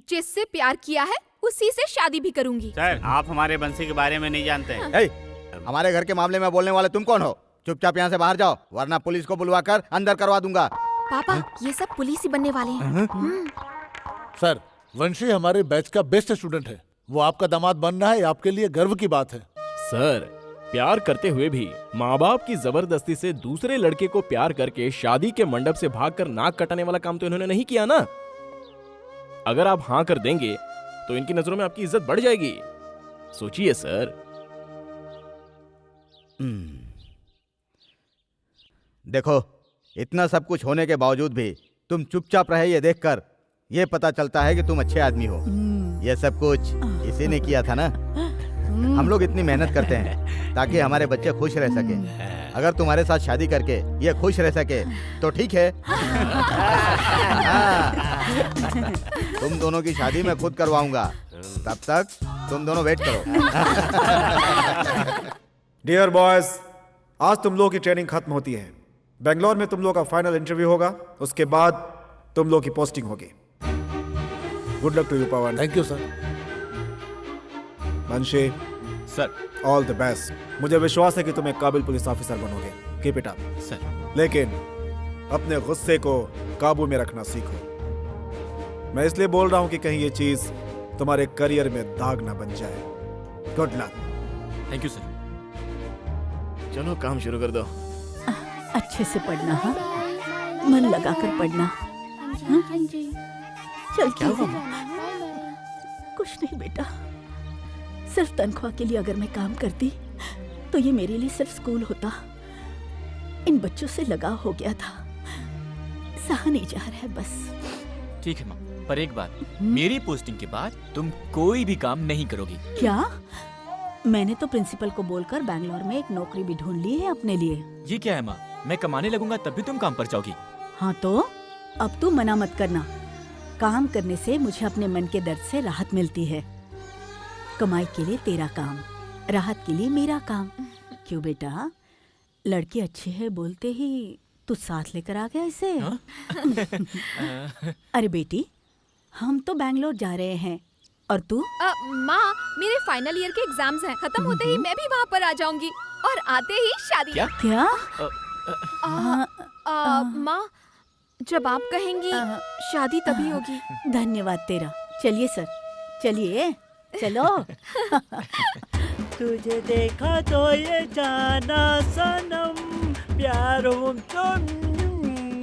जिससे प्यार किया है उसी से शादी भी करूंगी। सर आप हमारे बंसी के बारे में नहीं जानते हैं। ए, हमारे घर के मामले में बोलने वाले तुम कौन हो? चुपचाप यहाँ से बाहर जाओ, वरना पुलिस को बुलवाकर अंदर करवा दूंगा। पापा ये सब पुलिस ही बनने वाले हैं। सर, वंशी हमारे बैच का बेस्ट स्टूडेंट है। वो आपका दामाद बन रहा है, आपके लिए गर्व की बात है। सर, प्यार करते हुए भी माँ बाप की जबरदस्ती से दूसरे लड़के को प्यार करके शादी के मंडप से भागकर नाक कटाने वाला काम तो इन्होंने नहीं किया ना। अगर आप हाँ कर देंगे तो इनकी नजरों में आपकी इज्जत बढ़ जाएगी। सोचिए सर। देखो, इतना सब कुछ होने के बावजूद भी तुम चुपचाप रहे, ये देखकर ये पता चलता है कि तुम अच्छे आदमी हो। ये सब कुछ इसी ने किया था ना। हम लोग इतनी मेहनत करते हैं ताकि हमारे बच्चे खुश रह सके। अगर तुम्हारे साथ शादी करके ये खुश रह सके तो ठीक है। तुम दोनों की शादी मैं खुद करवाऊंगा, तब तक तुम दोनों वेट करो। डियर बॉयज, आज तुम लोगों की ट्रेनिंग खत्म होती है। बेंगलोर में तुम लोग का फाइनल इंटरव्यू होगा, उसके बाद तुम लोग की पोस्टिंग होगी। Good luck to you Pavan. Thank you sir. Vanshi sir, all the best. मुझे विश्वास है कि तुम एक काबिल पुलिस ऑफिसर बनोगे। Keep it up sir. लेकिन अपने गुस्से को काबू में रखना सीखो। मैं इसलिए बोल रहा हूं कि कहीं ये चीज तुम्हारे करियर में दाग ना बन जाए। Good luck. Thank you sir. चलो काम शुरू कर दो। अच्छे से पढ़ना, हाँ? मन लगाकर पढ़ना। हाँ? चल क्या हुआ? कुछ नहीं बेटा, सिर्फ तनख्वाह के लिए अगर मैं काम करती तो ये मेरे लिए सिर्फ स्कूल होता। इन बच्चों से लगाव हो गया था, सहा नहीं जा रहा है बस। ठीक है माँ, पर एक बात, मेरी पोस्टिंग के बाद तुम कोई भी काम नहीं करोगी। क्या? मैंने तो प्रिंसिपल को बोलकर बैंगलोर में एक नौकरी भी ढूंढ ली है अपने लिए। ये क्या है माँ? मैं कमाने लगूंगा तब भी तुम काम पर जाओगी। हाँ तो अब तू मना मत करना। काम करने से मुझे अपने मन के दर्द से राहत मिलती है। कमाई के लिए तेरा काम, राहत के लिए मेरा काम। क्यों बेटा, लड़की अच्छी है बोलते ही तू साथ लेकर आ गया इसे? अरे बेटी, हम तो बैंगलोर जा रहे हैं और तू? माँ, मेरे फाइनल ईयर के एग्जाम्स हैं। खत्म होते ही मैं भी वहाँ पर आ जाऊंगी और आते ही शादी। क्या? माँ, जब आप कहेंगी शादी तभी होगी। धन्यवाद तेरा। चलिए सर, चलिए चलो। तुझे देखा तो ये जाना सनम, प्यार हो तो।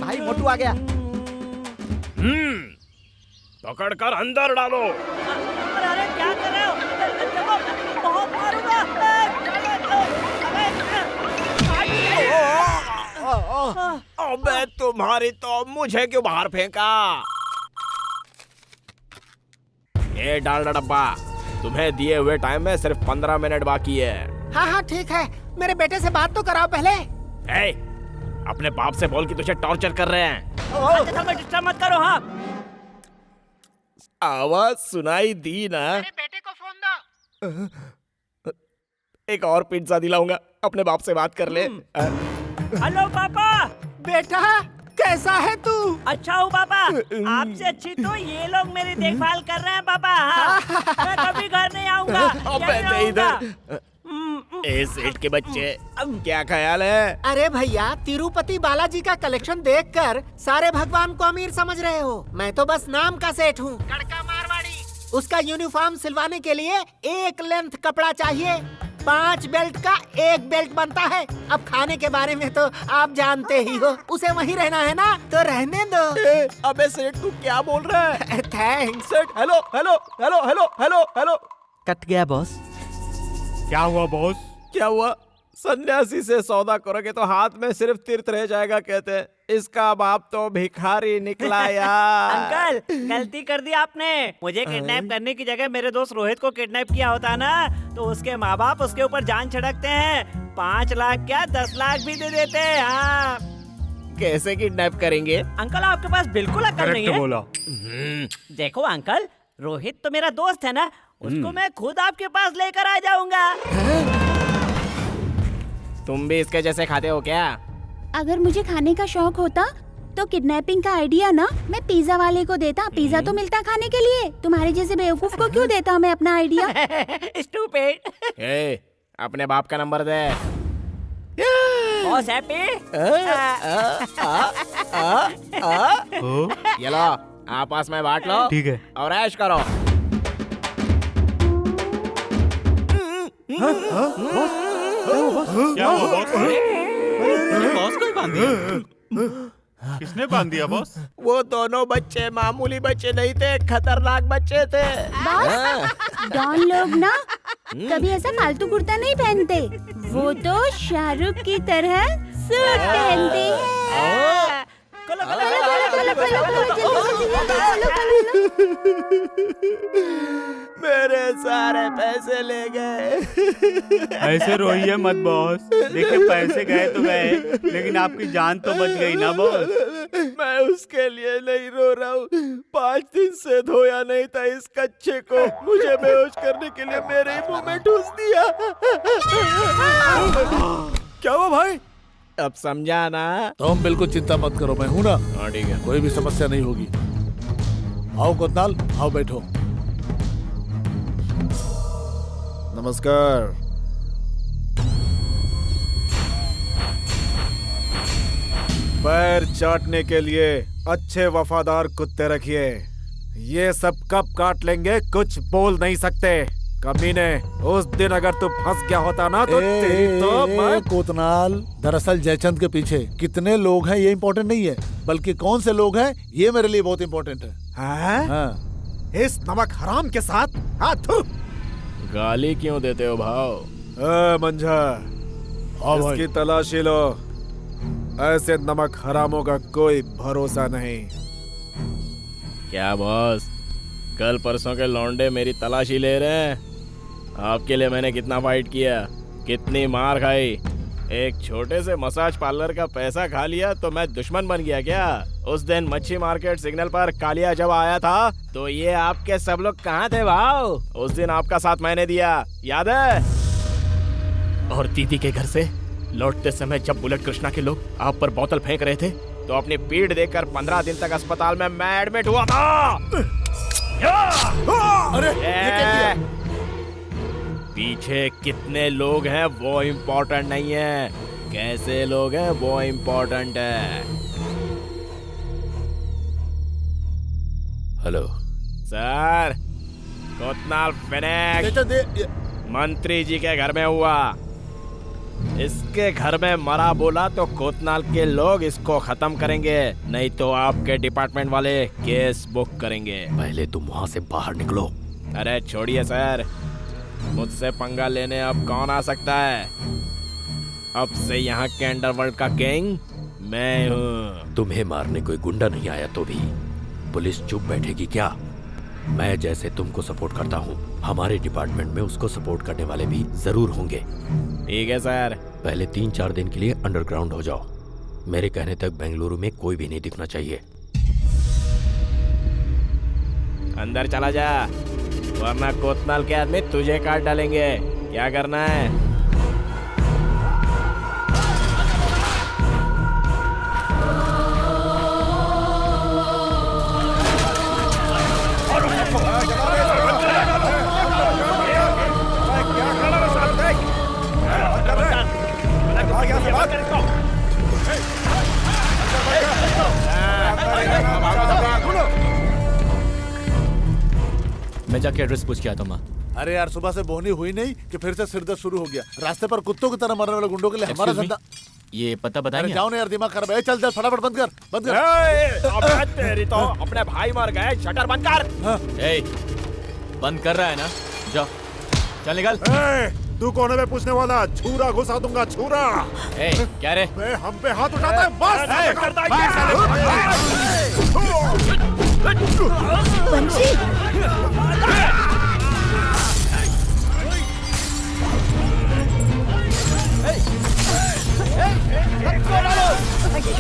भाई मोटू आ गया। पकड़कर अंदर डालो। अरे क्या कर रहे हो? देखो, बहुत मारूंगा। अबे तुम्हारी तो, मुझे क्यों बाहर फेंका? ये डालना डब्बा, तुम्हें दिए हुए टाइम में सिर्फ 15 मिनट बाकी है। हाँ हाँ ठीक है, मेरे बेटे से बात तो कराओ पहले। ए, अपने बाप से बोल कि तुझे टॉर्चर कर रहे हैं। डिस्टर्ब मत करो। हाँ, आवाज सुनाई दी ना? मेरे बेटे को फोन दो। एक और पिज्जा दिलाऊंगा, अपने बाप से बात कर ले। हेलो पापा। बेटा कैसा है तू? अच्छा हूँ पापा, आपसे अच्छी तो ये लोग मेरी देखभाल कर रहे हैं पापा। हाँ। मैं कभी घर नहीं आऊंगा। अबे इधर ए सेठ के बच्चे, क्या ख्याल है? अरे भैया, तिरुपति बालाजी का कलेक्शन देखकर सारे भगवान को अमीर समझ रहे हो। मैं तो बस नाम का सेठ हूँ। लड़का मारवाड़ी। उसका यूनिफॉर्म सिलवाने के लिए एक लेंथ कपड़ा चाहिए। 5 बेल्ट का 1 बेल्ट बनता है। अब खाने के बारे में तो आप जानते ही हो, उसे वहीं रहना है ना, तो रहने दो। अबे सेठ तू क्या बोल रहा है? थैंक्स। सेठ, hello hello hello hello hello hello. Cut गया बॉस। क्या हुआ बॉस? क्या हुआ? सन्यासी से सौदा करोगे तो हाथ में सिर्फ तीर्थ रह जाएगा कहते हैं। इसका बाप तो भिखारी निकला यार। अंकल, गलती कर दी आपने। मुझे किडनैप करने की जगह मेरे दोस्त रोहित को किडनैप किया होता ना, तो उसके माँ बाप उसके ऊपर जान छिड़कते हैं। 5 लाख क्या 10 लाख भी दे देते हैं। हाँ। कैसे किडनैप करेंगे? अंकल आपके पास बिल्कुल अकल नहीं है। बोला। देखो अंकल, रोहित तो मेरा दोस्त है ना, उसको मैं खुद आपके पास लेकर आ जाऊंगा। तुम भी इसके जैसे खाते हो क्या? अगर मुझे खाने का शौक होता तो किडनैपिंग का आइडिया ना मैं पिज्जा वाले को देता। पिज्जा तो मिलता खाने के लिए, तुम्हारे जैसे बेवकूफ को क्यों देता मैं अपना आइडिया। स्टूपिड। ए, अपने बाप का नंबर दे। Boss happy? ये लो, आपस में बांट लो। ठीक है। और ऐश करो। क्या हुआ बॉस? बॉस को ही बांध दिया? किसने बांध दिया बॉस? वो दोनों बच्चे मामूली बच्चे नहीं थे, खतरनाक बच्चे थे। डॉन लोग ना कभी ऐसा फालतू कुर्ता नहीं पहनते, वो तो शाहरुख की तरह सूट पहनते हैं। मेरे सारे पैसे ले गए। ऐसे रोइए मत बॉस, देखिए पैसे गए तो गए, लेकिन आपकी जान तो बच गई ना बॉस। मैं उसके लिए नहीं रो रहा हूँ, 5 दिन से धोया नहीं था इस कच्चे को, मुझे बेहोश करने के लिए मेरे ही मुंह में ठूस दिया। क्या हुआ भाई? अब समझा ना? तुम बिल्कुल चिंता मत करो, मैं हूँ ना। हाँ ठीक है। कोई भी समस्या नहीं होगी। आओ कोतनाल, आओ बैठो। नमस्कार। पैर चाटने के लिए अच्छे वफादार कुत्ते रखिए। ये सब कब काट लेंगे कुछ बोल नहीं सकते। कमीने, उस दिन अगर तू फंस गया होता ना तो तेरी तो मैं... कोतनाल, दरअसल जयचंद के पीछे कितने लोग हैं ये इम्पोर्टेंट नहीं है, बल्कि कौन से लोग हैं ये मेरे लिए बहुत इम्पोर्टेंट है। हाँ? इस नमक हराम के साथ हाथ। गाली क्यों देते हो भाव? मंझा, इसकी तलाशी लो। ऐसे नमक हरामों का कोई भरोसा नहीं। क्या बॉस, कल परसों के लौंडे मेरी तलाशी ले रहे हैं? आपके लिए मैंने कितना फाइट किया, कितनी मार खाई। एक छोटे से मसाज पार्लर का पैसा खा लिया तो मैं दुश्मन बन गया क्या? उस दिन मच्छी मार्केट सिग्नल पर कालिया जब आया था तो ये आपके सब लोग कहाँ थे भाव? उस दिन आपका साथ मैंने दिया, याद है? और दीदी के घर से लौटते समय जब बुलेट कृष्णा के लोग आप पर बोतल फेंक रहे थे तो अपनी पीठ देखकर 15 दिन तक अस्पताल में मैं एडमिट हुआ था। अरे ये क्या किया? पीछे कितने लोग हैं वो इम्पोर्टेंट नहीं है, कैसे लोग हैं वो इम्पोर्टेंट है। हेलो सर, कोतनाल फिनिक्स मंत्री जी के घर में हुआ। इसके घर में मरा बोला तो कोतनाल के लोग इसको खत्म करेंगे, नहीं तो आपके डिपार्टमेंट वाले केस बुक करेंगे। पहले तुम वहां से बाहर निकलो। अरे छोड़िए सर, मुझसे पंगा लेने अब कौन आ सकता है? अब से यहाँ के अंडरवर्ल्ड का किंग मैं हूँ। तुम्हें मारने कोई गुंडा नहीं आया तो भी पुलिस चुप बैठेगी क्या? मैं जैसे तुमको सपोर्ट करता हूँ, हमारे डिपार्टमेंट में उसको सपोर्ट करने वाले भी जरूर होंगे। ठीक है सर। पहले 3-4 दिन के लिए अंडरग्राउंड हो जाओ। मेरे कहने तक बेंगलुरु में कोई भी नहीं दिखना चाहिए। अंदर चला जा, वरना कोतनाल के आदमी तुझे काट डालेंगे। क्या करना है? मैं जाके एड्रेस पूछ के आता हूँ। अरे यार, सुबह से बोहनी हुई नहीं कि फिर से सिरदर्द शुरू हो गया। रास्ते पर कुत्तों की तरह मरने वाले गुंडों के लिए हमारा धंधा। ये पता अरे बताएंगे? जाओ ना यार, दिमाग खराब है। चल चल फटाफट बंद कर, बंद कर। अबे तेरी तो, अपने भाई मर गए, शटर बंद कर। ए, बंद कर रहा है ना? जाओ, चल निकल। तू कोने में पूछने वाला? छुरा घुसा दूंगा, छुरा। ए, क्या रे? हम पे हाथ उठाता है, बस। बंशी,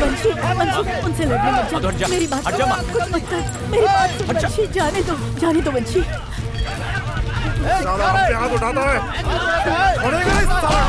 बंशी, बंशी, उनसे लड़ने मत जा। मेरी बात सुन, कुछ मत कर। मेरी बात सुन बंशी, जाने दो बंशी। साला हम पे हाथ उठाता है, छोड़ेगा नहीं साला।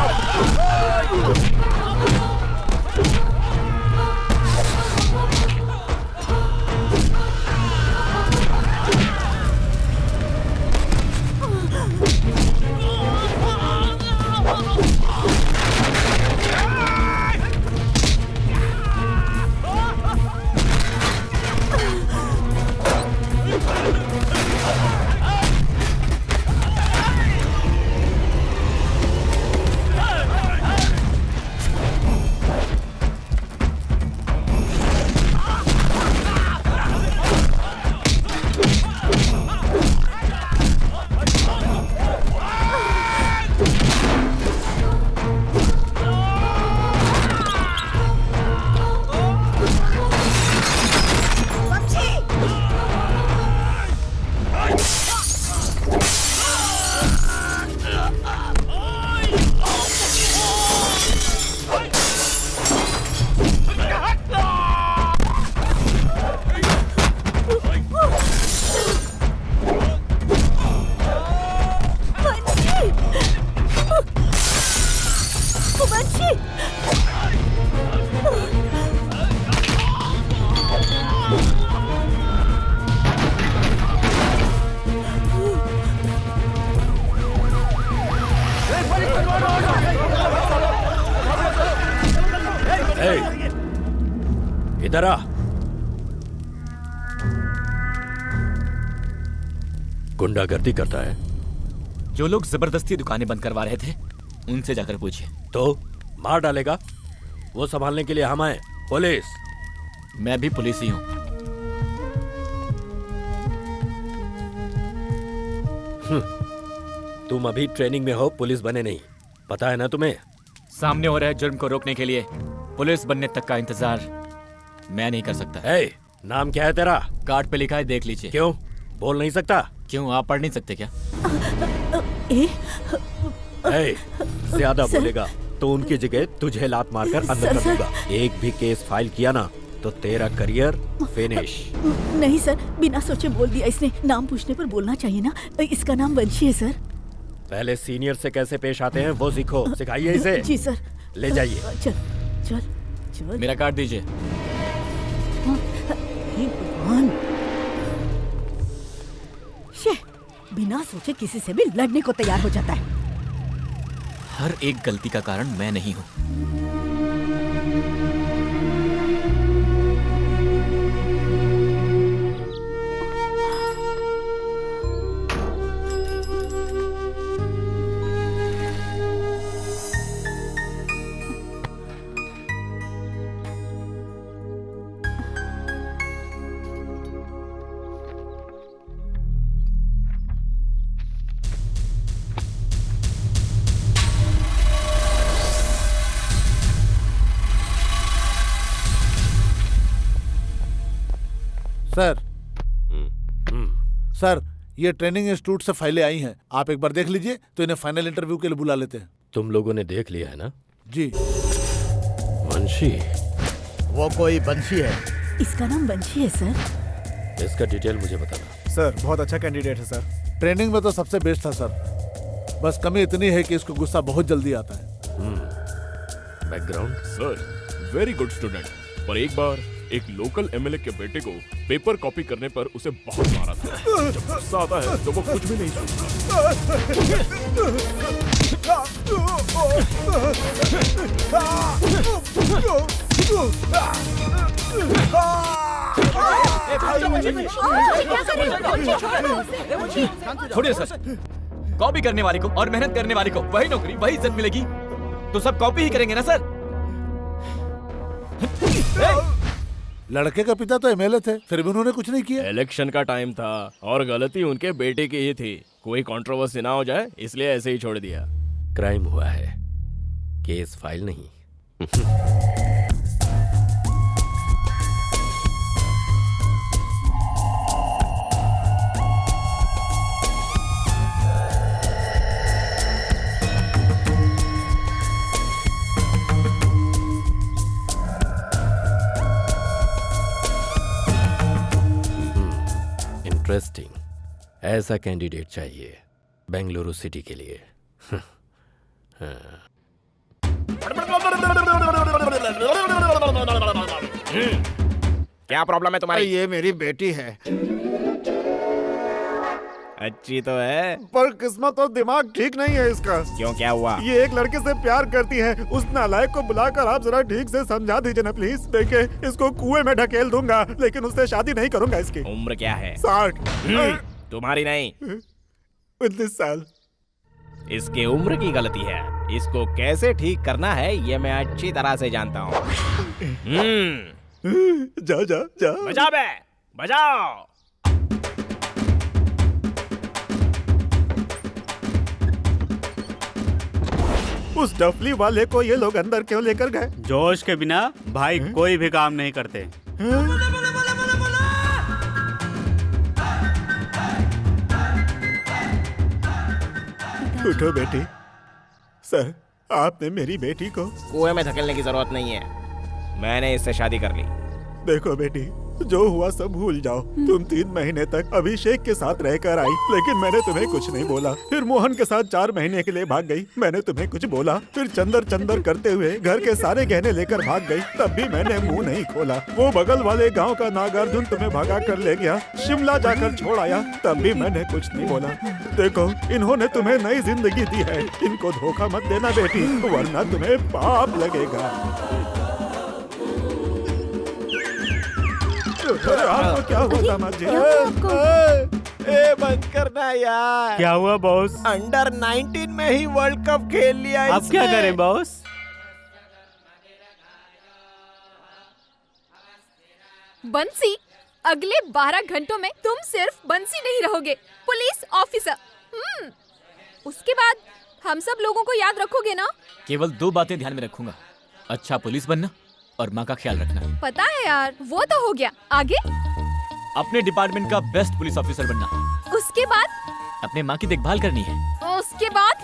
इधर आ। गुंडागर्दी करता है। जो लोग जबरदस्ती दुकानें बंद करवा रहे थे उनसे जाकर पूछिए। तो मार डालेगा? वो संभालने के लिए हम आए। पुलिस। मैं भी पुलिस ही हूं। तुम अभी ट्रेनिंग में हो, पुलिस बने नहीं, पता है ना तुम्हें? सामने हो रहे जुर्म को रोकने के लिए पुलिस बनने तक का इंतजार मैं नहीं कर सकता। नाम क्या है तेरा? कार्ड पे लिखा है, देख लीजिए। क्यों बोल नहीं सकता? क्यों, आप पढ़ नहीं सकते क्या? ज्यादा बोलेगा तो उनकी जगह तुझे लात मारकर अंदर कर दूंगा। एक भी केस फाइल किया ना तो तेरा करियर फिनिश। नहीं सर, बिना सोचे बोल दिया इसने। नाम पूछने पर बोलना चाहिए ना। इसका नाम वंशी है सर। पहले सीनियर से कैसे पेश आते हैं वो सीखो, सिखाइए इसे। जी सर। ले जाइए। चल चल चल। मेरा कार्ड दीजिए। भगवान, बिना सोचे किसी से भी लड़ने को तैयार हो जाता है। हर एक गलती का कारण मैं नहीं हूं। सर सर, ये ट्रेनिंग इंस्टीट्यूट से फाइलें आई हैं, आप एक बार देख लीजिए तो इन्हें फाइनल इंटरव्यू के लिए बुला लेते हैं। तुम लोगों ने देख लिया है ना? जी। वंशी? वो कोई वंशी है? इसका नाम वंशी है सर। इसका डिटेल मुझे बताना। सर बहुत अच्छा कैंडिडेट है सर। ट्रेनिंग में तो सबसे बेस्ट था सर, बस कमी इतनी है कि इसको गुस्सा बहुत जल्दी आता है। Background? Sir very good student, पर एक बार एक लोकल एमएलए के बेटे को पेपर कॉपी करने पर उसे बहुत मारा था। जब गुस्सा आता है तो वो कुछ भी नहीं छोड़िए सर, कॉपी करने वाले को और मेहनत करने वाले को वही नौकरी वही इज्जत मिलेगी तो सब कॉपी ही करेंगे ना सर। लड़के का पिता तो एमएलए थे, फिर भी उन्होंने कुछ नहीं किया। इलेक्शन का टाइम था और गलती उनके बेटे की ही थी। कोई कंट्रोवर्सी ना हो जाए इसलिए ऐसे ही छोड़ दिया। क्राइम हुआ है, केस फाइल नहीं। इंटरेस्टिंग, ऐसा कैंडिडेट चाहिए। बेंगलुरु सिटी के लिए। क्या प्रॉब्लम है तुम्हारी? ये मेरी बेटी है। अच्छी तो है, पर किस्मत और दिमाग ठीक नहीं है इसका। क्यों, क्या हुआ? ये एक लड़के से प्यार करती है। उस नालायक को बुलाकर आप जरा ठीक से समझा दीजिए ना प्लीज। देखिए, इसको कुएं में ढकेल दूंगा, लेकिन उससे शादी नहीं करूंगा। इसकी उम्र क्या है? 60। तुम्हारी नहीं, 19 साल। इसकी उम्र की गलती है। इसको कैसे ठीक करना है ये मैं अच्छी तरह से जानता हूँ। जा जा जा, बजा बे, बजाओ। उस डफली वाले को ये लोग अंदर क्यों लेकर गए? जोश के बिना भाई कोई भी काम नहीं करते। उठो बेटी। सर, आपने मेरी बेटी को कुएं में धकेलने की जरूरत नहीं है, मैंने इससे शादी कर ली। देखो बेटी, जो हुआ सब भूल जाओ। तुम 3 महीने तक अभिषेक के साथ रहकर आई, लेकिन मैंने तुम्हें कुछ नहीं बोला। फिर मोहन के साथ 4 महीने के लिए भाग गई, मैंने तुम्हें कुछ बोला। फिर चंदर चंदर करते हुए घर के सारे गहने लेकर भाग गई, तब भी मैंने मुंह नहीं खोला। वो बगल वाले गांव का नागार्जुन तुम्हें भगा कर ले गया, शिमला जाकर छोड़ आया, तब भी मैंने कुछ नहीं बोला। देखो, इन्होंने तुम्हें नई जिंदगी दी है, इनको धोखा मत देना बेटी, वरना तुम्हें पाप लगेगा। अरे आपको क्या हुआ दामाद जी? ए बंद करना यार। क्या हुआ बॉस? अंडर 19 में ही वर्ल्ड कप खेल लिया। अब क्या करें बॉस? बंसी, अगले 12 घंटों में तुम सिर्फ बंसी नहीं रहोगे, पुलिस ऑफिसर। उसके बाद हम सब लोगों को याद रखोगे ना? केवल 2 बातें ध्यान में रखूंगा, अच्छा पुलिस बनना और माँ का ख्याल रखना। पता है यार, वो तो हो गया। आगे? अपने डिपार्टमेंट का बेस्ट पुलिस ऑफिसर बनना। उसके बाद? अपने माँ की देखभाल करनी है। उसके बाद?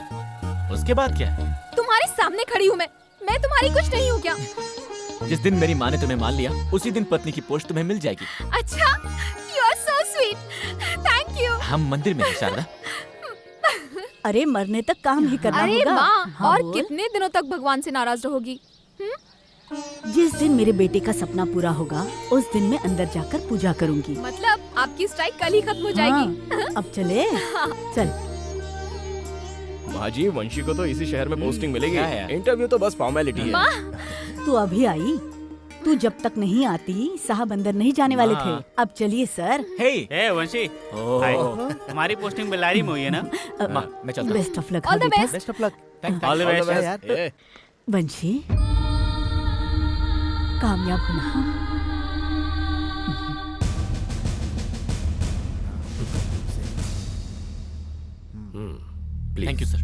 उसके बाद क्या? तुम्हारे सामने खड़ी हूँ मैं तुम्हारी कुछ नहीं हूँ क्या? जिस दिन मेरी माँ ने तुम्हें मान लिया, उसी दिन पत्नी की पोस्ट तुम्हें मिल जाएगी। अच्छा, you are so sweet, thank you. हम मंदिर में हैं शारदा। अरे मरने तक काम ही करना अरे होगा। माँ, हाँ, और बोल। कितने दिनों तक भगवान से नाराज रहोगी? जिस दिन मेरे बेटे का सपना पूरा होगा, उस दिन मैं अंदर जाकर पूजा करूंगी। मतलब आपकी स्ट्राइक कल ही खत्म हो जाएगी। हाँ, अब चले। चल। भाजी, वंशी को तो इसी शहर में पोस्टिंग मिलेगी। क्या है? इंटरव्यू तो बस फॉर्मेलिटी है। तू अभी आई? तू जब तक नहीं आती, साहब अंदर नहीं जाने वाले थे। अब चलिए सर। हे वंशी, हाय। तुम्हारी पोस्टिंग बेलारी में हुई है ना? मैं चलता हूँ। Best of luck. All the best. Best of luck. All the best यार। वंशी, कामयाब होना। Thank you sir.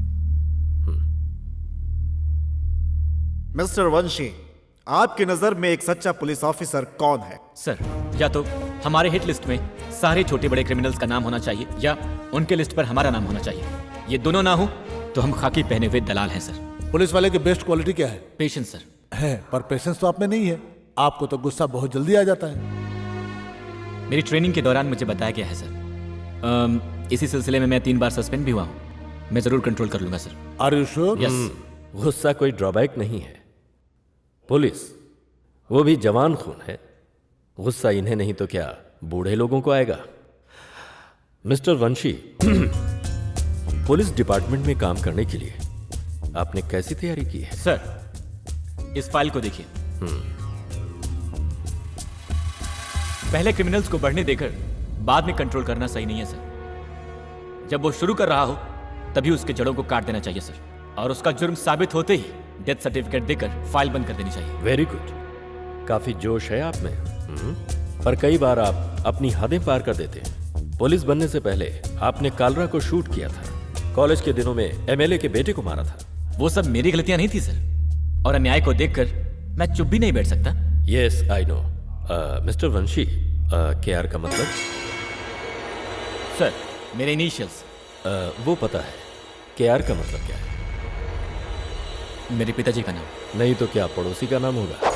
मिस्टर वंशी, आपकी नजर में एक सच्चा पुलिस ऑफिसर कौन है? सर, या तो हमारे हिट लिस्ट में सारे छोटे बड़े क्रिमिनल्स का नाम होना चाहिए, या उनके लिस्ट पर हमारा नाम होना चाहिए। ये दोनों ना हो तो हम खाकी पहने हुए दलाल हैं सर। पुलिस वाले की बेस्ट क्वालिटी क्या है? Patience sir. है, पर पेशेंस तो आप में नहीं है। आपको तो गुस्सा बहुत जल्दी आ जाता है। मेरी ट्रेनिंग के दौरान मुझे बताया गया है सर। इसी सिलसिले में मैं 3 बार सस्पेंड भी हुआ हूँ। मैं जरूर कंट्रोल कर लूंगा sir. Are you sure? Yes. गुस्सा कोई ड्रॉबैक नहीं है। पुलिस, वो भी जवान खून है। गुस्सा इन्हें नहीं तो क्या बूढ़े लोगों को आएगा। मिस्टर वंशी, पुलिस डिपार्टमेंट में काम करने के लिए आपने कैसी तैयारी की है? सर, इस फाइल को देखिए। पहले क्रिमिनल्स को बढ़ने देकर बाद में कंट्रोल करना सही नहीं है सर। जब वो शुरू कर रहा हो तभी उसके जड़ों को काट देना चाहिए सर, और उसका जुर्म साबित होते ही डेथ सर्टिफिकेट देकर फाइल बंद कर देनी चाहिए। वेरी गुड, काफी जोश है आप में। पर कई बार आप अपनी हदें पार कर देते हैं। पुलिस बनने से पहले आपने कालरा को शूट किया था। कॉलेज के दिनों में एमएलए के बेटे को मारा था। वो सब मेरी गलतियां नहीं थी सर, और अन्याय को देखकर मैं चुप भी नहीं बैठ सकता। Yes, I know. Mister Vanshi, KR का मतलब? सर, मेरे इनिशियल्स। वो पता है। केआर का मतलब क्या है? मेरे पिताजी का नाम। नहीं तो क्या पड़ोसी का नाम होगा?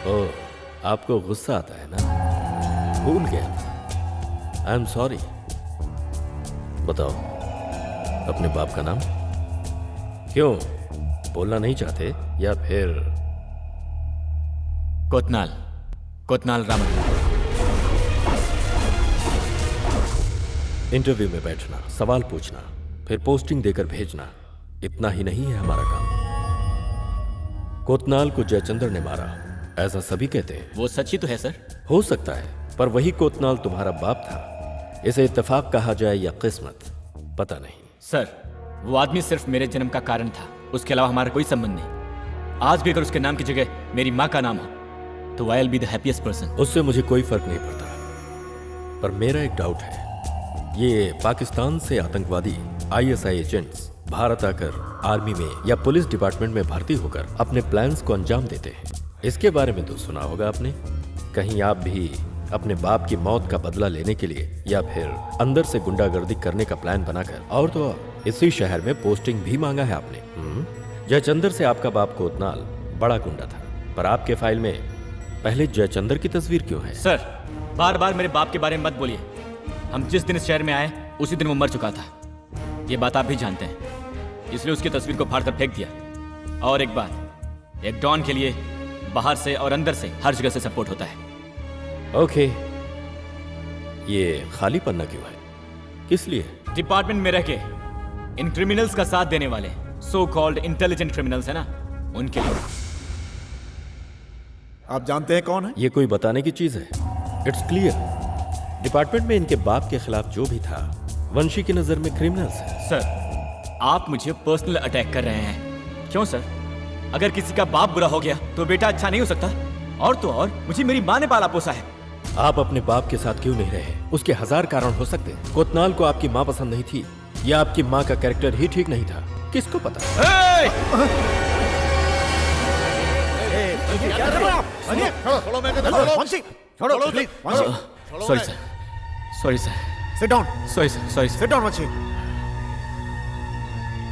ओह, आपको गुस्सा आता है ना? भूल गया था। I am sorry. बताओ अपने बाप का नाम। क्यों बोलना नहीं चाहते या फिर? कोतनाल रामन। इंटरव्यू में बैठना, सवाल पूछना, फिर पोस्टिंग देकर भेजना, इतना ही नहीं है हमारा काम। कोतनाल को जयचंद्र ने मारा, ऐसा सभी कहते हैं। वो सच ही तो है सर। हो सकता है, पर वही कोतनाल तुम्हारा बाप था। इसे इत्तेफाक कहा जाए या किस्मत, पता नहीं। सर वो आदमी सिर्फ मेरे जन्म का कारण था, उसके अलावा हमारा कोई संबंध नहीं। आज भी अगर उसके नाम की जगह मेरी माँ का नाम हो तो I will be the happiest person. उससे मुझे कोई फर्क नहीं पड़ता, पर मेरा एक डाउट है। ये पाकिस्तान से आतंकवादी आईएसआई एजेंट्स भारत आकर आर्मी में या पुलिस डिपार्टमेंट में भर्ती होकर अपने प्लान्स को अंजाम देते हैं। इसके बारे में तो सुना होगा आपने। कहीं आप भी अपने बाप की मौत का बदला लेने के लिए या फिर अंदर से गुंडागर्दी करने का प्लान बनाकर और तो और इसी शहर में पोस्टिंग भी मांगा है आपने। जयचंद्र से आपका बाप कोतनाल बड़ा गुंडा था, पर आपके फाइल में पहले जयचंद्र की तस्वीर क्यों है? सर बार बार मेरे बाप के बारे में मत बोलिए। हम जिस दिन इस शहर में आए उसी दिन वो मर चुका था, ये बात आप भी जानते हैं, इसलिए उसकी तस्वीर को फाड़कर फेंक दिया। और एक बात, एक डॉन के लिए बाहर से और अंदर से हर जगह से सपोर्ट होता है। ओके, ये खाली पन्ना क्यों है? किस लिए? डिपार्टमेंट में रह के इन क्रिमिनल्स का साथ देने वाले सो कॉल्ड इंटेलिजेंट क्रिमिनल्स है ना, उनके लिए। आप जानते हैं कौन है? ये कोई बताने की चीज है? इट्स क्लियर, डिपार्टमेंट में इनके बाप के खिलाफ जो भी था वंशी की नजर में क्रिमिनल्स है। सर आप मुझे पर्सनल अटैक कर रहे हैं। क्यों सर? अगर किसी का बाप बुरा हो गया तो बेटा अच्छा नहीं हो सकता? और तो और मुझे मेरी माँ ने पाला पोसा है। आप अपने बाप के साथ क्यों नहीं रहे? उसके हजार कारण हो सकते हैं। कोतनाल को आपकी माँ पसंद नहीं थी या आपकी माँ का कैरेक्टर ही ठीक नहीं था, किसको पता? Sorry sir, sorry sir. Sit down. Sorry sir, sorry sir. Sit down Vanshi.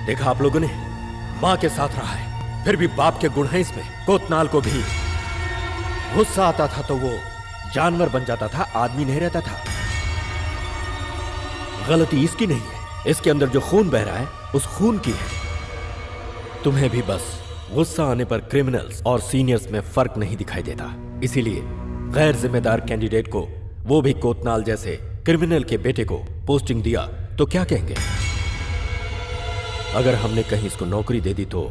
देखा आप लोगों ने, माँ के साथ रहा है, फिर भी बाप के गुण हैं इसमें। कोतनाल को भी गुस्सा आता था तो वो जानवर बन जाता था, आदमी नहीं रहता था। गलती इसकी नहीं है, इसके अंदर जो खून बह रहा है उस खून की है। तुम्हें भी बस गुस्सा आने पर क्रिमिनल्स और सीनियर्स में फर्क नहीं दिखाई देता, इसीलिए गैर जिम्मेदार कैंडिडेट को, वो भी कोतनाल जैसे क्रिमिनल के बेटे को पोस्टिंग दिया तो क्या कहेंगे? अगर हमने कहीं इसको नौकरी दे दी तो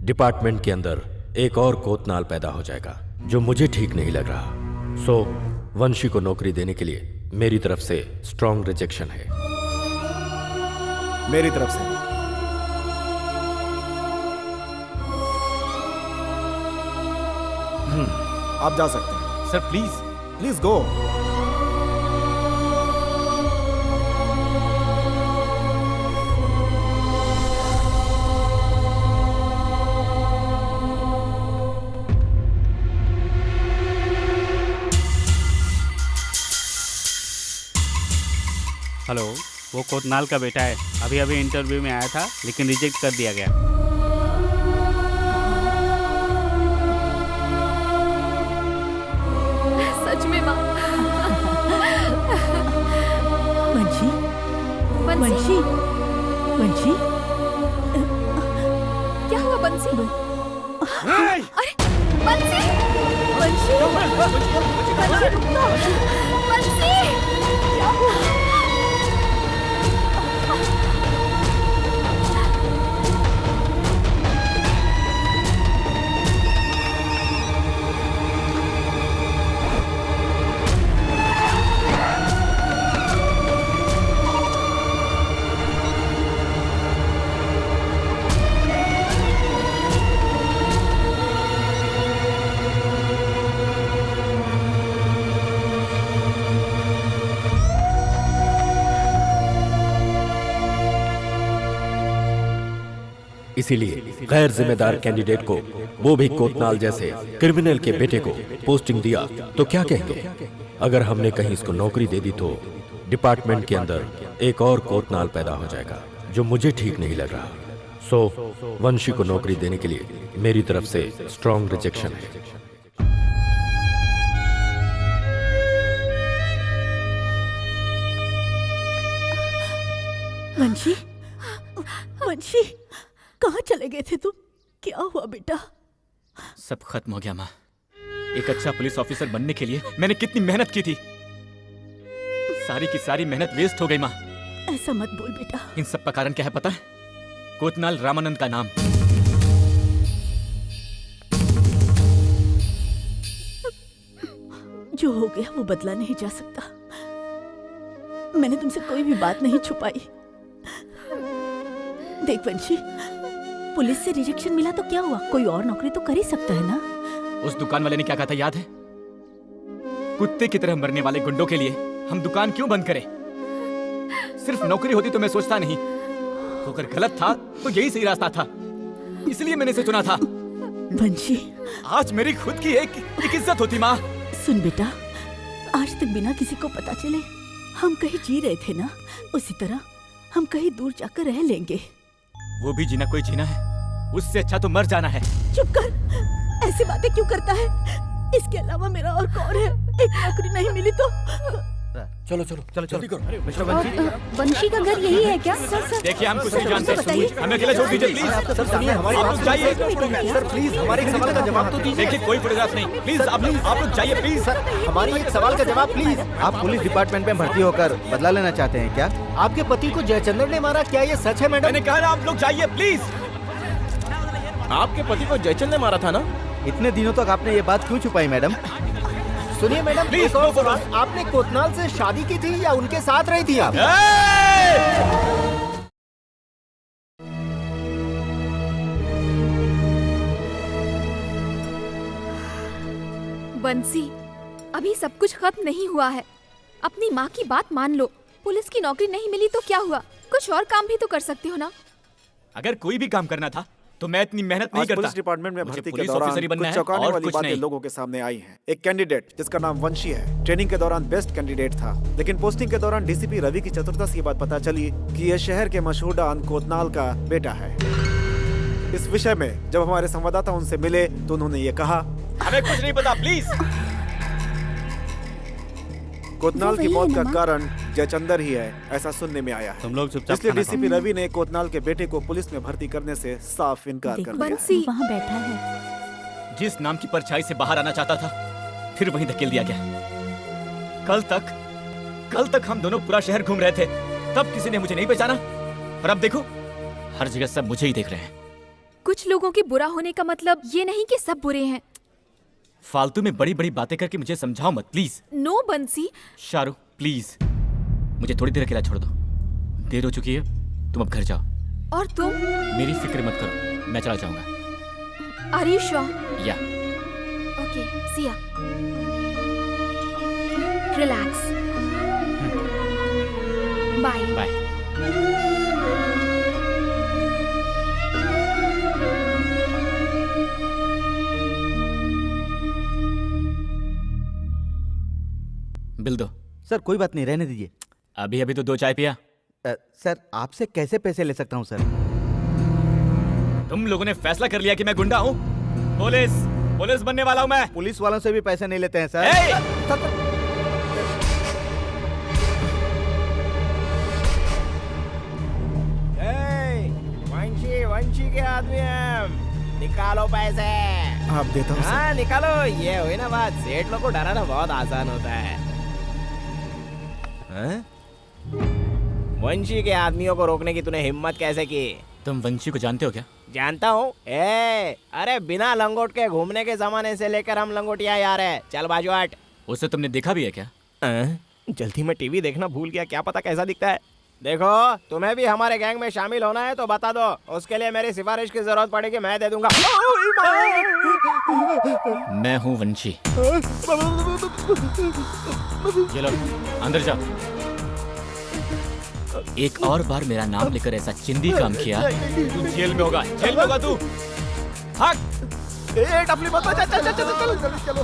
डिपार्टमेंट के अंदर एक और कोतनाल पैदा हो जाएगा, जो मुझे ठीक नहीं लग रहा। सो वंशी को नौकरी देने के लिए मेरी तरफ से स्ट्रॉन्ग रिजेक्शन है। मेरी तरफ से आप जा सकते हैं। Sir please, please go. Hello, वो कोतनाल का बेटा है। अभी अभी इंटरव्यू में आया था लेकिन रिजेक्ट कर दिया गया। सच में माँ। वंशी, वंशी, वंशी, क्या हुआ बंसी? अरे बंसी, बंसी, बंसी, बंसी, क्या हुआ? इसीलिए गैर जिम्मेदार कैंडिडेट को, वो भी कोतनाल जैसे क्रिमिनल के बेटे को पोस्टिंग दिया तो क्या कहेंगे? अगर हमने कहीं इसको नौकरी दे दी तो डिपार्टमेंट के अंदर एक और कोतनाल पैदा हो जाएगा, जो मुझे ठीक नहीं लग रहा। सो वंशी को नौकरी देने के लिए मेरी तरफ से स्ट्रॉन्ग रिजेक्शन है। वंशी, वंशी, कहाँ चले गए थे तुम? क्या हुआ बेटा? सब खत्म हो गया माँ। एक अच्छा पुलिस ऑफिसर बनने के लिए मैंने कितनी मेहनत की थी, सारी की सारी मेहनत वेस्ट हो गई माँ। ऐसा मत बोल बेटा। इन सब का कारण क्या है पता है? कोतनाल रामानंद का नाम। जो हो गया वो बदला नहीं जा सकता। मैंने तुमसे कोई भी बात नहीं छुपाई। देख वंशी, पुलिस से रिजेक्शन मिला तो क्या हुआ? कोई और नौकरी तो कर ही सकता है ना। उस दुकान वाले ने क्या कहा था याद है? कुत्ते की तरह मरने वाले गुंडों के लिए हम दुकान क्यों बंद करें? सिर्फ नौकरी होती तो मैं सोचता नहीं, अगर गलत था तो यही सही रास्ता था, इसलिए मैंने इसे चुना था। वंशी, आज मेरी खुद की एक इज्जत होती माँ। सुन बेटा, आज तक बिना किसी को पता चले हम कहीं जी रहे थे ना, उसी तरह हम कहीं दूर जाकर रह लेंगे। वो भी जीना कोई जीना है, उससे अच्छा तो मर जाना है। चुप कर, ऐसी बातें क्यों करता है? इसके अलावा मेरा और कौन है? एक नौकरी नहीं मिली तो चलो चलो चलो जल्दी करो। मिस्टर वंशी का घर यही है क्या? देखिए हम कुछ नहीं जानते, हमें अकेले छोड़ दीजिए प्लीज। सर सुनिए, हमारी आप लोग जाइए। सर प्लीज हमारे एक सवाल का जवाब तो दीजिए। देखिए कोई फोटोग्राफ नहीं, प्लीज आप लोग जाइए प्लीज। सर हमारी एक सवाल का जवाब प्लीज। आप पुलिस डिपार्टमेंट में भर्ती होकर बदला लेना चाहते हैं क्या? आपके पति को जयचंद्र ने मारा, क्या ये सच है मैडम? मैंने कहा ना आप लोग जाइए प्लीज। आपके पति को जयचंद ने मारा था ना? इतने दिनों तक आपने ये बात क्यों छुपाई मैडम? सुनिए मैडम, प्लीज, एक और नो सवाल, आपने कोतनाल से शादी की थी या उनके साथ रही थी आप? बंसी, अभी सब कुछ खत्म नहीं हुआ है। अपनी माँ की बात मान लो। पुलिस की नौकरी नहीं मिली तो क्या हुआ? कुछ और काम भी तो कर सकते हो ना। अगर कोई भी काम करना था तो मैं इतनी मेहनत नहीं आज करता। पुलिस डिपार्टमेंट में मुझे भर्ती के पुलिस दौरान ऑफिसर ही बनना कुछ है चौंकाने और वाली कुछ बातें नहीं। लोगों के सामने आई हैं। एक कैंडिडेट जिसका नाम वंशी है, ट्रेनिंग के दौरान बेस्ट कैंडिडेट था, लेकिन पोस्टिंग के दौरान डीसीपी रवि की चतुरता से ये बात पता चली कि यह शहर के मशहूर डॉन कोतनाल का बेटा है। इस विषय में जब हमारे संवाददाता उनसे मिले तो उन्होंने ये कहा, हमें कुछ नहीं पता प्लीज। कोतनाल वो की वही मौत है का ना, कारण जयचंदर ही है, ऐसा सुनने में आया है। तुम लोग चुपचाप इसलिए खाना डीसीपी रवि ने कोतनाल के बेटे को पुलिस में भर्ती करने से साफ इनकार कर दिया है। बंसी, वहाँ बैठा है। जिस नाम की परछाई से बाहर आना चाहता था, फिर वहीं धकेल दिया गया। कल तक हम दोनों पूरा शहर घूम रहे थे, तब किसी ने मुझे नहीं पहचाना, और अब देखो हर जगह सब मुझे ही देख रहे हैं। कुछ लोगों के बुरा होने का मतलब ये नहीं कि सब बुरे हैं। फालतू में बड़ी बड़ी बातें करके मुझे समझाओ मत प्लीज। नो बंसी। शाहरुख प्लीज, मुझे थोड़ी देर अकेला छोड़ दो। देर हो चुकी है, तुम अब घर जाओ। और तुम? मेरी फिक्र मत करो, मैं चला जाऊंगा। Are you sure? Yeah okay, see ya. Relax. Bye bye. Bill दो। सर कोई बात नहीं, रहने दीजिए। अभी अभी तो 2 चाय पिया। सर आपसे कैसे पैसे ले सकता हूँ सर? तुम लोगों ने फैसला कर लिया कि मैं गुंडा हूँ। पुलिस बनने वाला हूँ मैं। पुलिस वालों से भी पैसे नहीं लेते हैं सर। वंशी के आदमी हम, निकालो पैसे। आप देता हूँ हाँ निकालो। ये हुई ना बात, सेठ लोग को डराना बहुत आसान होता है। हाँ? वंशी के आदमियों को रोकने की तूने हिम्मत कैसे की? तुम वंशी को जानते हो क्या? जानता हूँ। अरे बिना लंगोट के घूमने के जमाने से लेकर हम लंगोटिया यार है। चल बाजू हट। उसे तुमने देखा भी है क्या? जल्दी में टीवी देखना भूल गया, क्या पता कैसा दिखता है। देखो तुम्हें भी हमारे गैंग में शामिल होना है तो बता दो, उसके लिए मेरी सिफारिश की जरूरत पड़ेगी, मैं दे दूंगा। मैं हूँ वंशी। चलो अंदर जाओ। एक और बार मेरा नाम लेकर ऐसा चिंदी काम किया तू जेल में होगा, जेल में होगा तू। भाग। टफली मत बजा, चल चल चल चल चलो।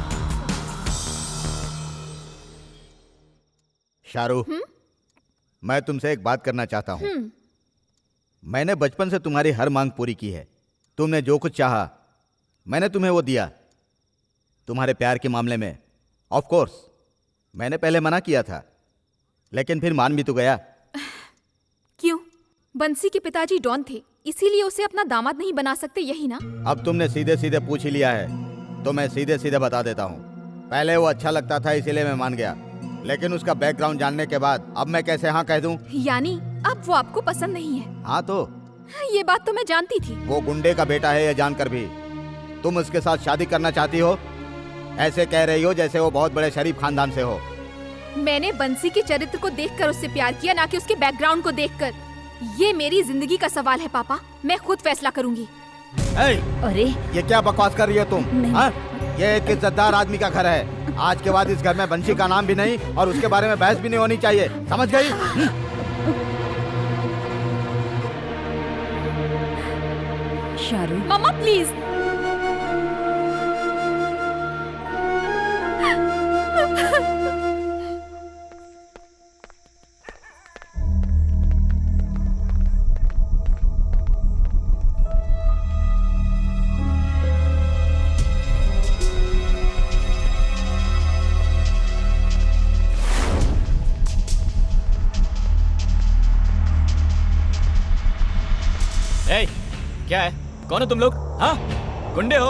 शाहरुख, मैं तुमसे एक बात करना चाहता हूँ। मैंने बचपन से तुम्हारी हर मांग पूरी की है। तुमने जो कुछ चाहा मैंने तुम्हें वो दिया। तुम्हारे प्यार के मामले में ऑफ कोर्स मैंने पहले मना किया था, लेकिन फिर मान भी तो गया। क्यों? बंसी के पिताजी डॉन थे, इसीलिए उसे अपना दामाद नहीं बना सकते, यही ना? अब तुमने सीधे सीधे पूछ ही लिया है तो मैं सीधे सीधे बता देता हूँ। पहले वो अच्छा लगता था इसीलिए मैं मान गया, लेकिन उसका बैकग्राउंड जानने के बाद अब मैं कैसे हाँ कह दूँ? यानी अब वो आपको पसंद नहीं है? हाँ तो ये बात तो मैं जानती थी। वो गुंडे का बेटा है ये जानकर भी तुम उसके साथ शादी करना चाहती हो? ऐसे कह रही हो जैसे वो बहुत बड़े शरीफ खानदान से हो। मैंने बंसी के चरित्र को देखकर उससे प्यार किया, ना कि उसके बैकग्राउंड को देखकर। ये मेरी जिंदगी का सवाल है पापा, मैं खुद फैसला करूंगी। अरे ये क्या बकवास कर रही हो तुम? हाँ? ये एक इज्जतदार आदमी का घर है। आज के बाद इस घर में बंसी का नाम भी नहीं और उसके बारे में बहस भी नहीं होनी चाहिए, समझ गई? शाहरुख, मम्मा प्लीज। ए, क्या है? कौन हो तुम लोग? हाँ, गुंडे हो?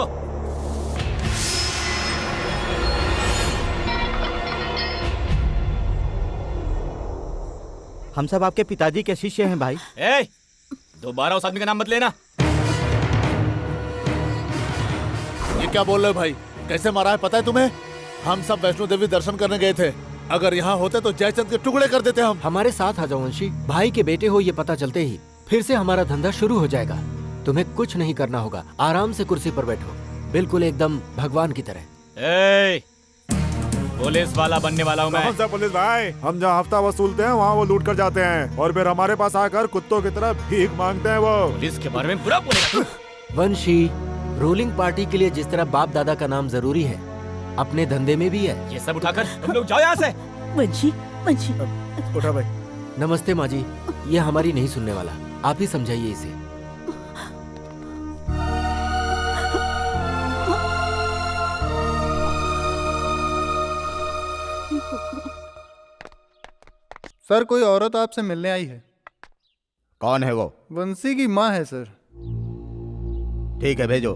हम सब आपके पिताजी के शिष्य हैं भाई। ए, दोबारा उस आदमी का नाम मत लेना। ये क्या बोल रहे हो भाई? कैसे मारा है पता है तुम्हें? हम सब वैष्णो देवी दर्शन करने गए थे। अगर यहाँ होते तो जयचंद के टुकड़े कर देते हम। हमारे साथ आ जाओ वंशी। भाई के बेटे हो ये पता चलते ही फिर से हमारा धंधा शुरू हो जाएगा। तुम्हें कुछ नहीं करना होगा, आराम से कुर्सी पर बैठो, बिल्कुल एकदम भगवान की तरह। ए, पुलिस वाला बनने वाला हूँ मैं। कौन सा पुलिस भाई? हम जहाँ हफ्ता वसूलते हैं वहाँ वो लूट कर जाते हैं और फिर हमारे पास आकर कुत्तों की तरह भीख मांगते हैं वो। पुलिस के बारे में बुरा बोलेगा तू? वंशी, रूलिंग पार्टी के लिए जिस तरह बाप दादा का नाम जरूरी है, अपने धंधे में भी है। ये सब उठाकर तुम लोग जाओ यहाँ से। वंशी, वंशी। उठा भाई। नमस्ते माँ जी, ये हमारी नहीं सुनने वाला, आप ही समझाइए इसे। सर, कोई औरत आपसे मिलने आई है। कौन है वो? वंशी की माँ है सर। ठीक है, भेजो।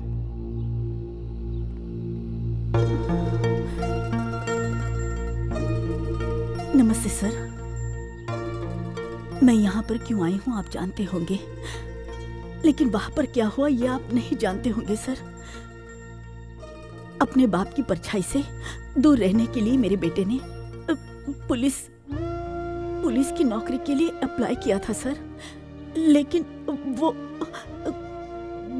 नमस्ते सर, मैं यहाँ पर क्यों आई हूँ आप जानते होंगे, लेकिन वहां पर क्या हुआ ये आप नहीं जानते होंगे सर। अपने बाप की परछाई से दूर रहने के लिए मेरे बेटे ने पुलिस की नौकरी के लिए अप्लाई किया था सर, लेकिन वो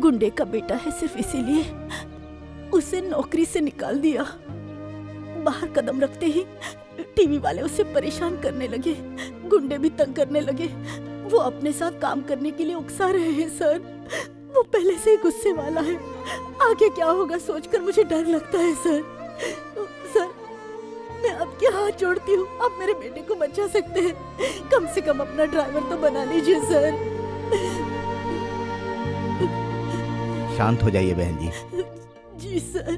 गुंडे का बेटा है, सिर्फ इसीलिए उसे नौकरी से निकाल दिया। बाहर कदम रखते ही टीवी वाले उसे परेशान करने लगे, गुंडे भी तंग करने लगे। वो अपने साथ काम करने के लिए उकसा रहे हैं सर। वो पहले से ही गुस्से वाला है, आगे क्या होगा सोचकर मुझे डर लगता है सर। सर, मैं आपके हाथ जोड़ती हूँ, आप मेरे बेटे को बचा सकते हैं, कम से कम अपना ड्राइवर तो बना लीजिए सर। शांत हो जाइए बहन जी। जी सर,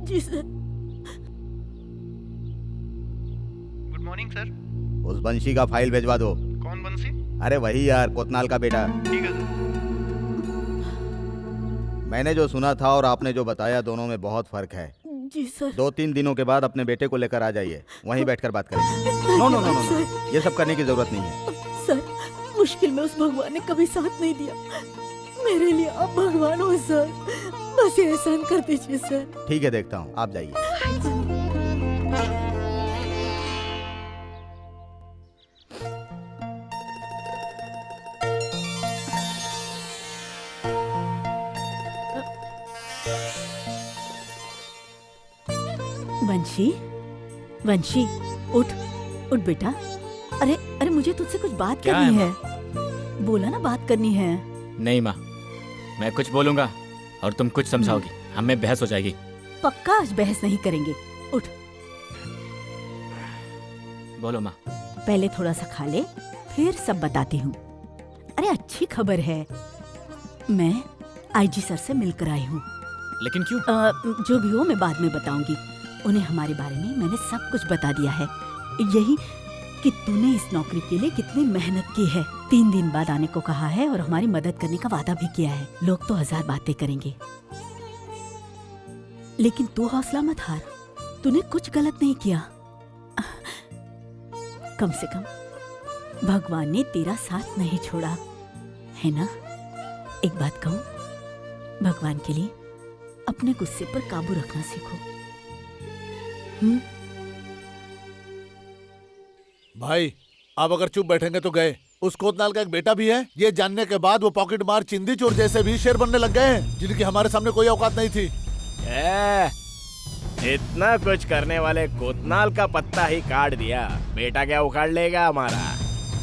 जी सर। Good morning sir. उस बंशी का फाइल भिजवा दो। कौन बंशी? अरे वही यार, कोतनाल का बेटा। ठीक है सर। मैंने जो सुना था और आपने जो बताया, दोनों में बहुत फर्क है। जी सर। 2-3 दिनों के बाद अपने बेटे को लेकर आ जाइए, वहीं बैठकर बात करेंगे। नो नो नो नो, ये सब करने की जरूरत नहीं है सर। मुश्किल में उस भगवान ने कभी साथ नहीं दिया, मेरे लिए आप भगवान हो सर, बस ये एहसान कर दीजिए सर। ठीक है, देखता हूँ, आप जाइए। वंशी, वंशी, उठ उठ बेटा। अरे अरे, मुझे तुझसे कुछ बात क्या करनी है, है। बोला ना बात करनी है। नहीं माँ, मैं कुछ बोलूंगा और तुम कुछ समझाओगी, हमें बहस हो जाएगी। पक्का आज बहस नहीं करेंगे, उठ। बोलो माँ। पहले थोड़ा सा खा ले, फिर सब बताती हूँ। अरे अच्छी खबर है, मैं आईजी सर से मिलकर आई हूँ। लेकिन क्यों? जो भी हो मैं बाद में बताऊंगी। उन्हें हमारे बारे में मैंने सब कुछ बता दिया है। कि तूने इस नौकरी के लिए कितनी मेहनत की है। 3 दिन बाद आने को कहा है और हमारी मदद करने का वादा भी किया है। लोग तो 1000 बातें करेंगे, लेकिन तू हौसला मत हार। तूने कुछ गलत नहीं किया। कम से कम भगवान ने तेरा साथ नहीं छोड़ा, है ना? एक बात कहूं, भगवान के लिए अपने गुस्से पर काबू रखना सीखो। भाई आप अगर चुप बैठेंगे तो गए। उस कोतनाल का एक बेटा भी है। ये जानने के बाद वो पॉकेट मार चिंदी चोर जैसे भी शेर बनने लग गए हैं, जिनकी हमारे सामने कोई औकात नहीं थी। इतना कुछ करने वाले कोतनाल का पत्ता ही काट दिया, बेटा क्या उखाड़ लेगा हमारा?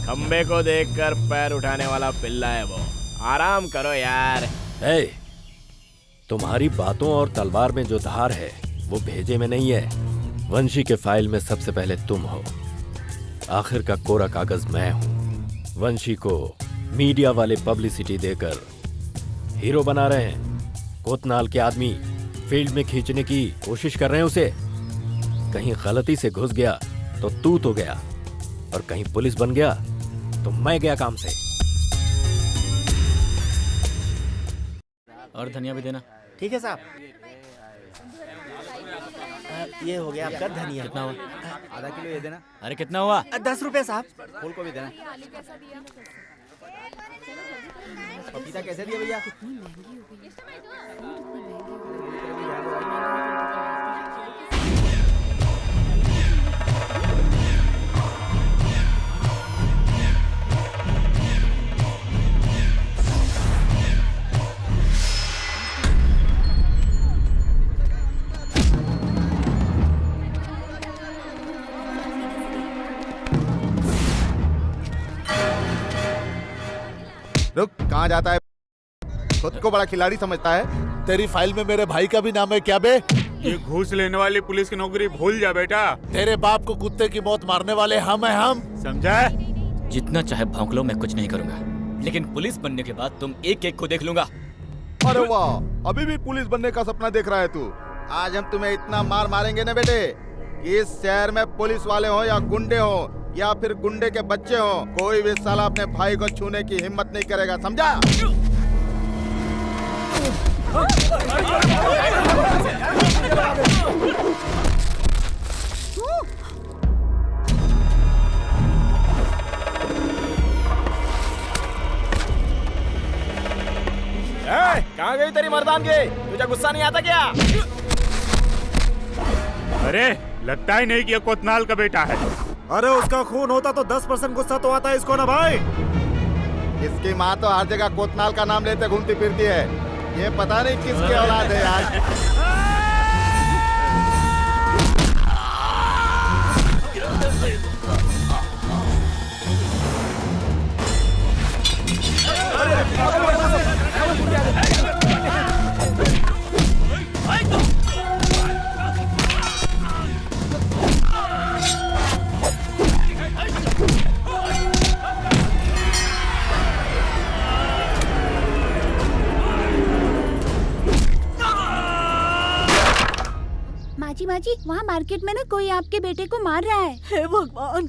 खंबे को देखकर पैर उठाने वाला पिल्ला है वो। आराम करो यार। तुम्हारी बातों और तलवार में जो धार है वो भेजे में नहीं है। वंशी के फाइल में सबसे पहले तुम हो। आखिर का कोरा कागज मैं हूं। वंशी को मीडिया वाले पब्लिसिटी देकर हीरो बना रहे हैं। कोतनाल के आदमी फील्ड में खींचने की कोशिश कर रहे हैं उसे। कहीं गलती से घुस गया तो तू तो गया, और कहीं पुलिस बन गया तो मैं गया काम से। और धनिया भी देना। ठीक है साहब। ये हो गया आपका धनिया। कितना हुआ? आधा किलो ये देना। अरे कितना हुआ? 10 रुपए साहब। फूल को भी देना। पपीता कैसे दिया भैया? रुक, कहाँ जाता है? खुद को बड़ा खिलाड़ी समझता है। तेरी फाइल में मेरे भाई का भी नाम है क्या बे? ये घूस लेने वाली पुलिस की नौकरी भूल जा बेटा। तेरे बाप को कुत्ते की मौत मारने वाले हम हैं हम। समझा? जितना चाहे भौंक लो, मैं कुछ नहीं करूंगा, लेकिन पुलिस बनने के बाद तुम एक एक को देख लूंगा। अरे वाह, अभी भी पुलिस बनने का सपना देख रहा है तू। आज हम तुम्हें इतना मार मारेंगे ना बेटे कि इस शहर में पुलिस वाले हो या गुंडे हो या फिर गुंडे के बच्चे हो, कोई भी साला अपने भाई को छूने की हिम्मत नहीं करेगा, समझा? कहाँ गई तेरी मर्दानगी? तुझे गुस्सा नहीं आता क्या? अरे लगता ही नहीं कि ये कोतनाल का बेटा है। अरे उसका खून होता तो 10% गुस्सा तो आता है इसको ना भाई। इसकी माँ तो हर जगह कोतनाल का नाम लेते घूमती फिरती है। ये पता नहीं किसकी औलाद है यार। माँ जी, वहाँ मार्केट में ना कोई आपके बेटे को मार रहा है। हे भगवान!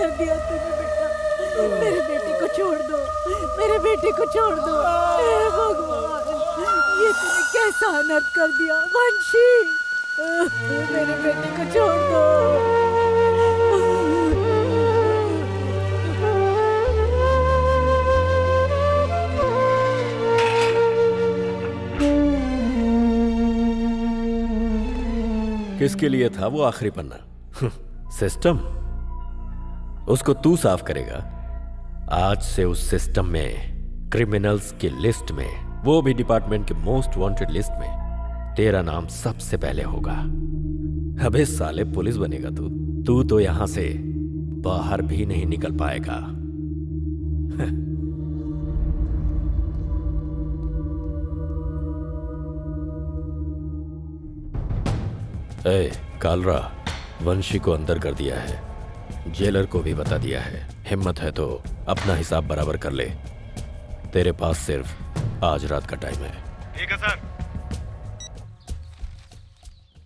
कर दिया तूने बेटा। मेरे बेटे को छोड़ दो, मेरे बेटे को छोड़ दो। हे भगवान, ये तूने कैसा अनर्थ कर दिया वंशी। मेरे बेटे को छोड़ दो। किसके लिए था वो आखिरी पन्ना? सिस्टम, उसको तू साफ करेगा। आज से उस सिस्टम में, क्रिमिनल्स की लिस्ट में, वो भी डिपार्टमेंट के मोस्ट वांटेड लिस्ट में तेरा नाम सबसे पहले होगा। अबे साले, पुलिस बनेगा तू तो यहां से बाहर भी नहीं निकल पाएगा। ए, कालरा, वंशी को अंदर कर दिया है, जेलर को भी बता दिया है। हिम्मत है तो अपना हिसाब बराबर कर ले। तेरे पास सिर्फ आज रात का टाइम है। ठीक है सर।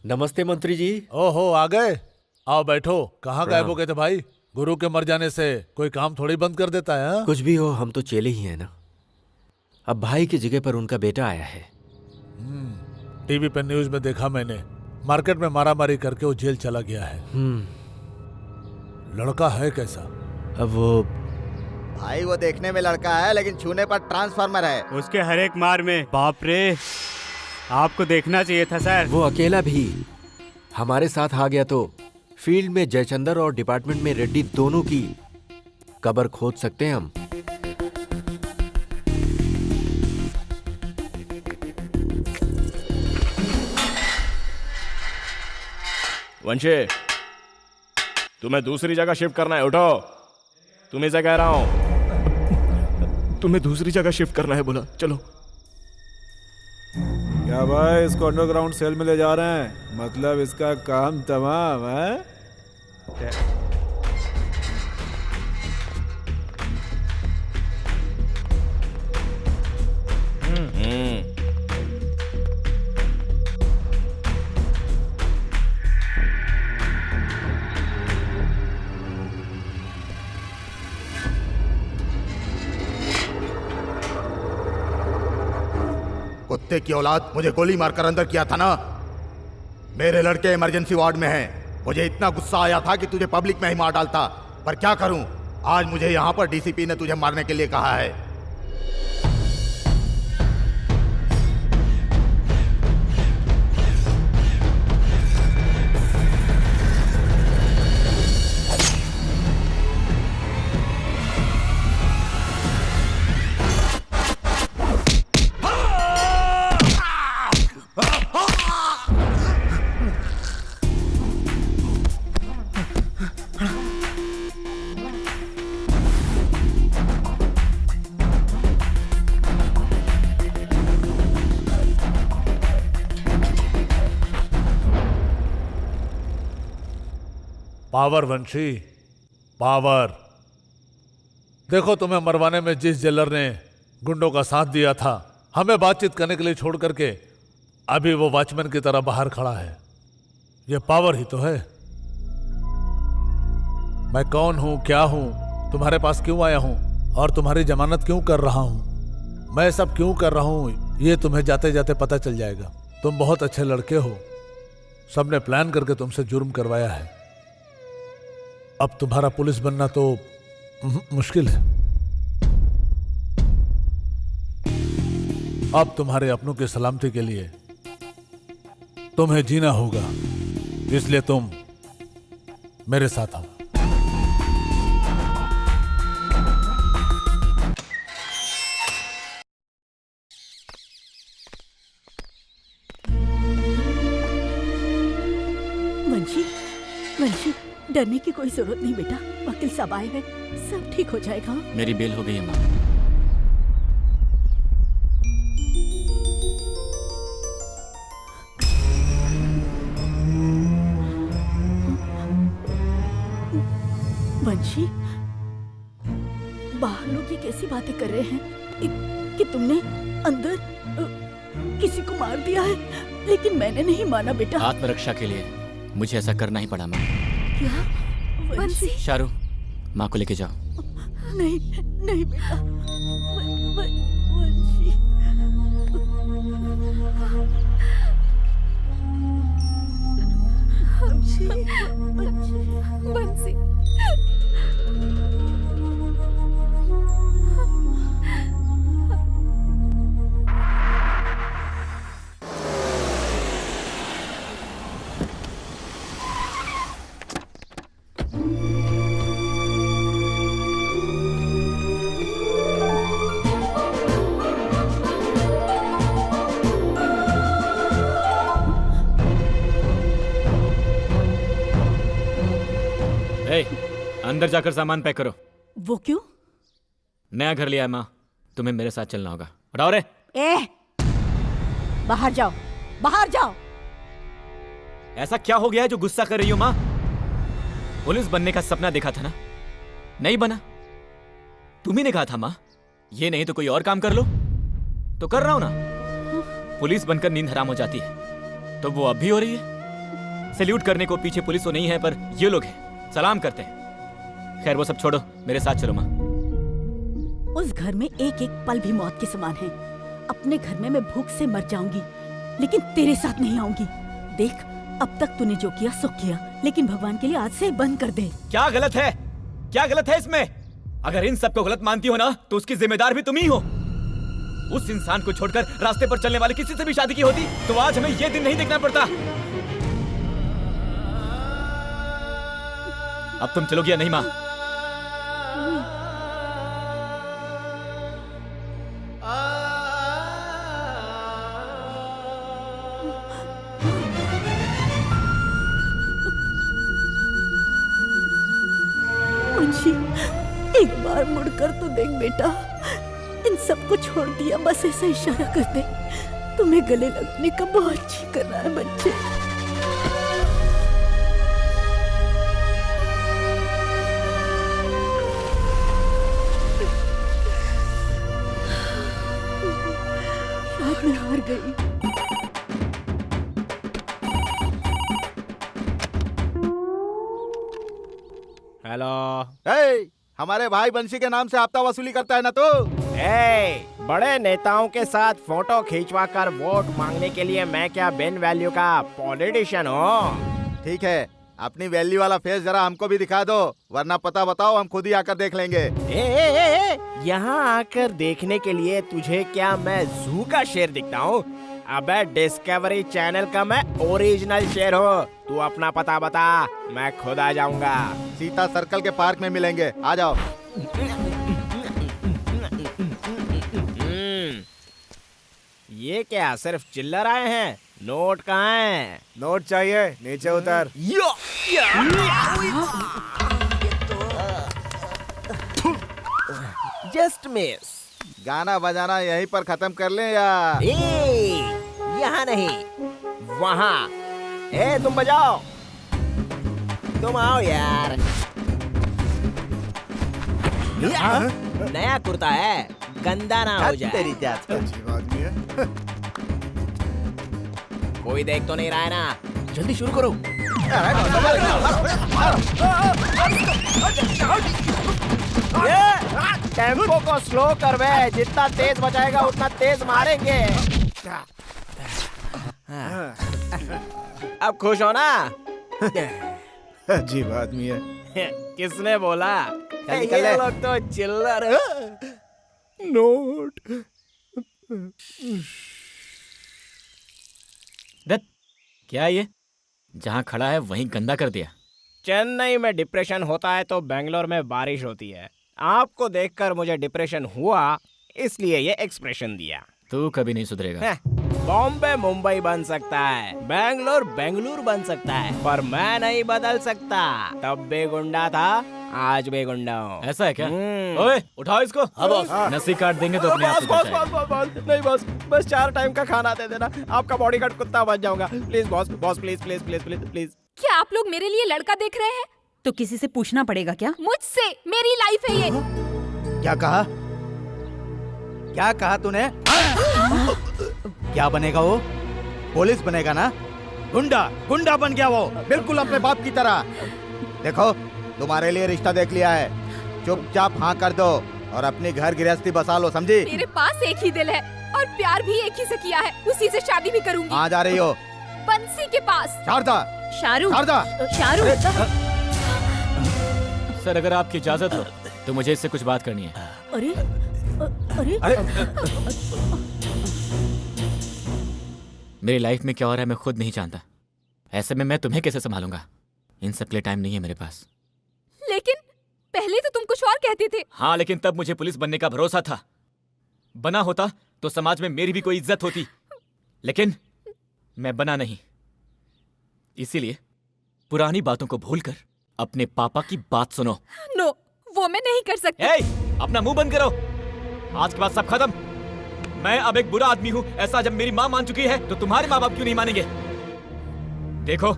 नमस्ते मंत्री जी। ओहो, आ गए। आओ बैठो। कहाँ गायब हो गए थे भाई? गुरु के मर जाने से कोई काम थोड़ी बंद कर देता है। हा? कुछ भी हो, हम तो चेले ही हैं ना। अब भाई की जगह पर उनका बेटा आया है। टीवी पे न्यूज में देखा मैंने, मार्केट में मारामारी करके वो जेल चला गया है। लड़का है कैसा? अब वो भाई, वो देखने में लड़का है लेकिन छूने पर ट्रांसफार्मर है। उसके हर एक मार में बाप रे, आपको देखना चाहिए था सर। वो अकेला भी हमारे साथ आ गया तो फील्ड में जयचंदर और डिपार्टमेंट में रेड्डी दोनों की कब्र खोद सकते हैं हम। वंशे, तुम्हें दूसरी जगह शिफ्ट करना है, उठो। तुम्हें से कह रहा हूं। तुम्हें दूसरी जगह शिफ्ट करना है बोला, चलो। क्या भाई, इसको अंडरग्राउंड सेल में ले जा रहे हैं? मतलब इसका काम तमाम है? कुत्ते की औलाद, मुझे गोली मारकर अंदर किया था ना। मेरे लड़के इमरजेंसी वार्ड में हैं। मुझे इतना गुस्सा आया था कि तुझे पब्लिक में ही मार डालता, पर क्या करूं, आज मुझे यहां पर डीसीपी ने तुझे मारने के लिए कहा है। पावर वंशी, पावर। देखो, तुम्हें मरवाने में जिस जेलर ने गुंडों का साथ दिया था, हमें बातचीत करने के लिए छोड़ करके अभी वो वॉचमैन की तरह बाहर खड़ा है। ये पावर ही तो है। मैं कौन हूं, क्या हूं, तुम्हारे पास क्यों आया हूं और तुम्हारी जमानत क्यों कर रहा हूं, मैं सब क्यों कर रहा हूं, ये तुम्हें जाते जाते पता चल जाएगा। तुम बहुत अच्छे लड़के हो, सबने प्लान करके तुमसे जुर्म करवाया है। अब तुम्हारा पुलिस बनना तो मुश्किल है। अब तुम्हारे अपनों की सलामती के लिए तुम्हें जीना होगा, इसलिए तुम मेरे साथ आओ। वंशी, वंशी, डरने की कोई जरूरत नहीं बेटा। वकील साहब आए हैं, सब ठीक हो जाएगा। मेरी बेल हो गई है माँ। वंशी, बाहर लोग ये कैसी बातें कर रहे हैं कि तुमने अंदर किसी को मार दिया है, लेकिन मैंने नहीं माना बेटा। आत्मरक्षा के लिए मुझे ऐसा करना ही पड़ा माँ। क्या? वंशी, शारू, माँ को लेके जाओ। नहीं नहीं बेटा, वंशी। बंसी। अंदर जाकर सामान पैक करो। वो क्यों? नया घर लिया है माँ, तुम्हें मेरे साथ चलना होगा। उठाओ रे। बाहर जाओ, बाहर जाओ। ऐसा क्या हो गया है जो गुस्सा कर रही हो माँ? पुलिस बनने का सपना देखा था ना, नहीं बना। तुम ही ने कहा था माँ, ये नहीं तो कोई और काम कर लो। तो कर रहा हूं ना। पुलिस बनकर नींद हराम हो जाती है, तो वो अब भी हो रही है। सैल्यूट करने को पीछे पुलिस तो नहीं है, पर ये लोग हैं, सलाम करते हैं। खैर वो सब छोड़ो, मेरे साथ चलो माँ। उस घर में एक एक पल भी मौत के समान है। अपने घर में मैं भूख से मर जाऊंगी, लेकिन तेरे साथ नहीं आऊंगी। देख, अब तक तूने जो किया सो किया, लेकिन भगवान के लिए आज से बंद कर दे। क्या गलत है? क्या गलत है इसमें? अगर इन सबको गलत मानती हो ना, तो उसकी जिम्मेदार भी तुम ही हो। उस इंसान को छोड़कर रास्ते पर चलने वाले किसी से भी शादी की होती, तो आज हमें ये दिन नहीं देखना पड़ता। अब तुम चलोगी या नहीं माँ? मुंशी, एक बार मुड़कर तो देख बेटा। इन सबको छोड़ दिया, बस ऐसा इशारा कर दे। तुम्हें गले लगने का बहुत जी कर रहा है बच्चे। शायद मैं हार गई। हेलो। हमारे भाई बंशी के नाम से हफ्ता वसूली करता है ना तू? बड़े नेताओं के साथ फोटो खींचवा कर वोट मांगने के लिए मैं क्या बिन वैल्यू का पॉलिटिशियन हूँ? ठीक है, अपनी वैल्यू वाला फेस जरा हमको भी दिखा दो, वरना पता बताओ, हम खुद ही आकर देख लेंगे। यहाँ आकर देखने के लिए तुझे क्या मैं जू का शेर दिखता हूँ? अबे डिस्कवरी चैनल का मैं ओरिजिनल शेर हूँ। तू अपना पता बता, मैं खुद आ जाऊंगा। सीता सर्कल के पार्क में मिलेंगे, आ जाओ। ये क्या सिर्फ चिल्लर आए हैं? नोट कहाँ हैं? नोट चाहिए, नीचे उतर। Just miss. गाना बजाना यहीं पर खत्म कर लें या? यहाँ नहीं, वहाँ। तुम बजाओ, तुम आओ यार। नया कुर्ता है, गंदा ना हो जाए। तेरी जात। अजीब आदमी है। कोई देख तो नहीं रहा है ना? जल्दी शुरू करो। टेम्पो को स्लो कर बे, जितना तेज बजाएगा उतना तेज मारेंगे। अब खुश हो ना? अजीब आदमी है। किसने बोला? ये लोग तो चिल्लर। नोट। दत्त, क्या ये? जहाँ खड़ा है वहीं गंदा कर दिया। चेन्नई में डिप्रेशन होता है तो बेंगलोर में बारिश होती है। आपको देखकर मुझे डिप्रेशन हुआ, इसलिए ये एक्सप्रेशन दिया। तू कभी नहीं सुधरेगा। बॉम्बे मुंबई बन सकता है, बेंगलोर बेंगलुरु बन सकता है, पर मैं नहीं बदल सकता। तब भी गुंडा था, आज भी गुंडा हूँ। ऐसा है क्या? ओए, उठाओ इसको। नसी काट देंगे तो अपने आप बॉस, नहीं बॉस, बस 4 टाइम का खाना दे देना, आपका बॉडीगार्ड कुत्ता बन जाऊंगा। Please boss, please please please please please. क्या आप लोग मेरे लिए लड़का देख रहे हैं? तो किसी से पूछना पड़ेगा क्या? मुझसे, मेरी लाइफ है ये। क्या कहा? क्या कहा तूने? क्या बनेगा वो? पुलिस बनेगा ना? गुंडा, गुंडा बन गया वो, बिल्कुल अपने बाप की तरह। देखो, तुम्हारे लिए रिश्ता देख लिया है। चुपचाप हाँ कर दो और अपनी घर गृहस्थी बसा लो, समझी? मेरे पास एक ही दिल है और प्यार भी एक ही से किया है, उसी से शादी भी करूंगी। कहाँ जा रही हो? बंसी के पास। शारदा, शाहरुख, शारदा, शाहरुख। सर अगर आपकी इजाजत हो तो मुझे इससे कुछ बात करनी है। अरे अरे मेरी लाइफ में क्या हो रहा है मैं खुद नहीं जानता। ऐसे में मैं तुम्हें कैसे संभालूंगा? इन सब के लिए टाइम नहीं है मेरे पास। लेकिन पहले तो तुम कुछ और कहते थे। हाँ, लेकिन तब मुझे पुलिस बनने का भरोसा था। बना होता तो समाज में मेरी भी कोई इज्जत होती, लेकिन मैं बना नहीं। इसीलिए पुरानी बातों को भूलकर अपने पापा की बात सुनो। नो, वो मैं नहीं कर सकती। अपना मुंह बंद करो। आज के बाद सब खत्म। मैं अब एक बुरा आदमी हूँ, ऐसा जब मेरी माँ मान चुकी है तो तुम्हारे माँ बाप क्यों नहीं मानेंगे? देखो,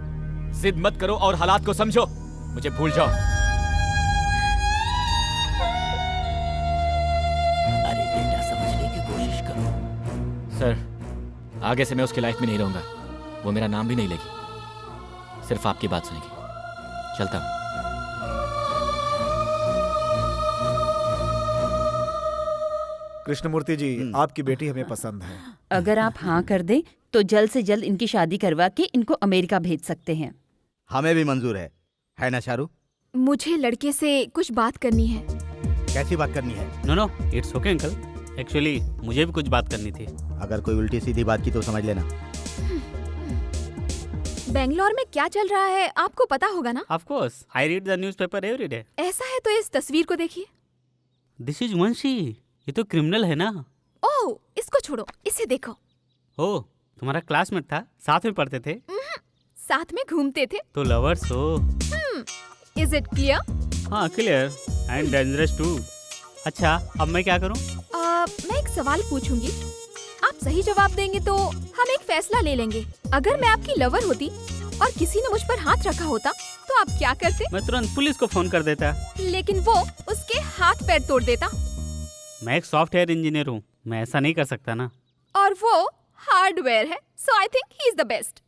जिद मत करो और हालात को समझो। मुझे भूल जाओ। अरे बेटा, समझने की कोशिश करो। सर, आगे से मैं उसकी लाइफ में नहीं रहूंगा। वो मेरा नाम भी नहीं लेगी, सिर्फ आपकी बात सुनेगी। चलता हूँ। कृष्णमूर्ति जी, आपकी बेटी हमें पसंद है। अगर आप हाँ कर दें तो जल्द से जल्द इनकी शादी करवा के इनको अमेरिका भेज सकते हैं। हमें भी मंजूर है ना शाहरुख? मुझे लड़के से कुछ बात करनी है। कैसी बात करनी है? No, it's okay uncle. Actually मुझे भी कुछ बात करनी थी। अगर कोई उल्टी सीधी बात की तो समझ लेना। बेंगलोर में क्या चल रहा है आपको पता होगा ना? Of course, I read the newspaper every day. ऐसा है तो इस तस्वीर को देखिए। दिस इज वंशी। ये तो क्रिमिनल है ना? ओह, इसको छोड़ो, इसे देखो। ओह, तुम्हारा क्लासमेट था, साथ में पढ़ते थे? साथ में घूमते थे। तो लवर्स हो? Is it clear? हाँ, क्लियर एंड डेंजरस टू। अच्छा, अब मैं क्या करूं? मैं एक सवाल पूछूंगी, आप सही जवाब देंगे तो हम एक फैसला ले लेंगे। अगर मैं आपकी लवर होती और किसी ने मुझ पर हाथ रखा होता तो आप क्या करते? मैं तुरंत पुलिस को फोन कर देता। लेकिन वो उसके हाथ पैर तोड़ देता। मैं एक सॉफ्टवेयर इंजीनियर हूँ, मैं ऐसा नहीं कर सकता ना। और वो हार्डवेयर है, so I think he is the best.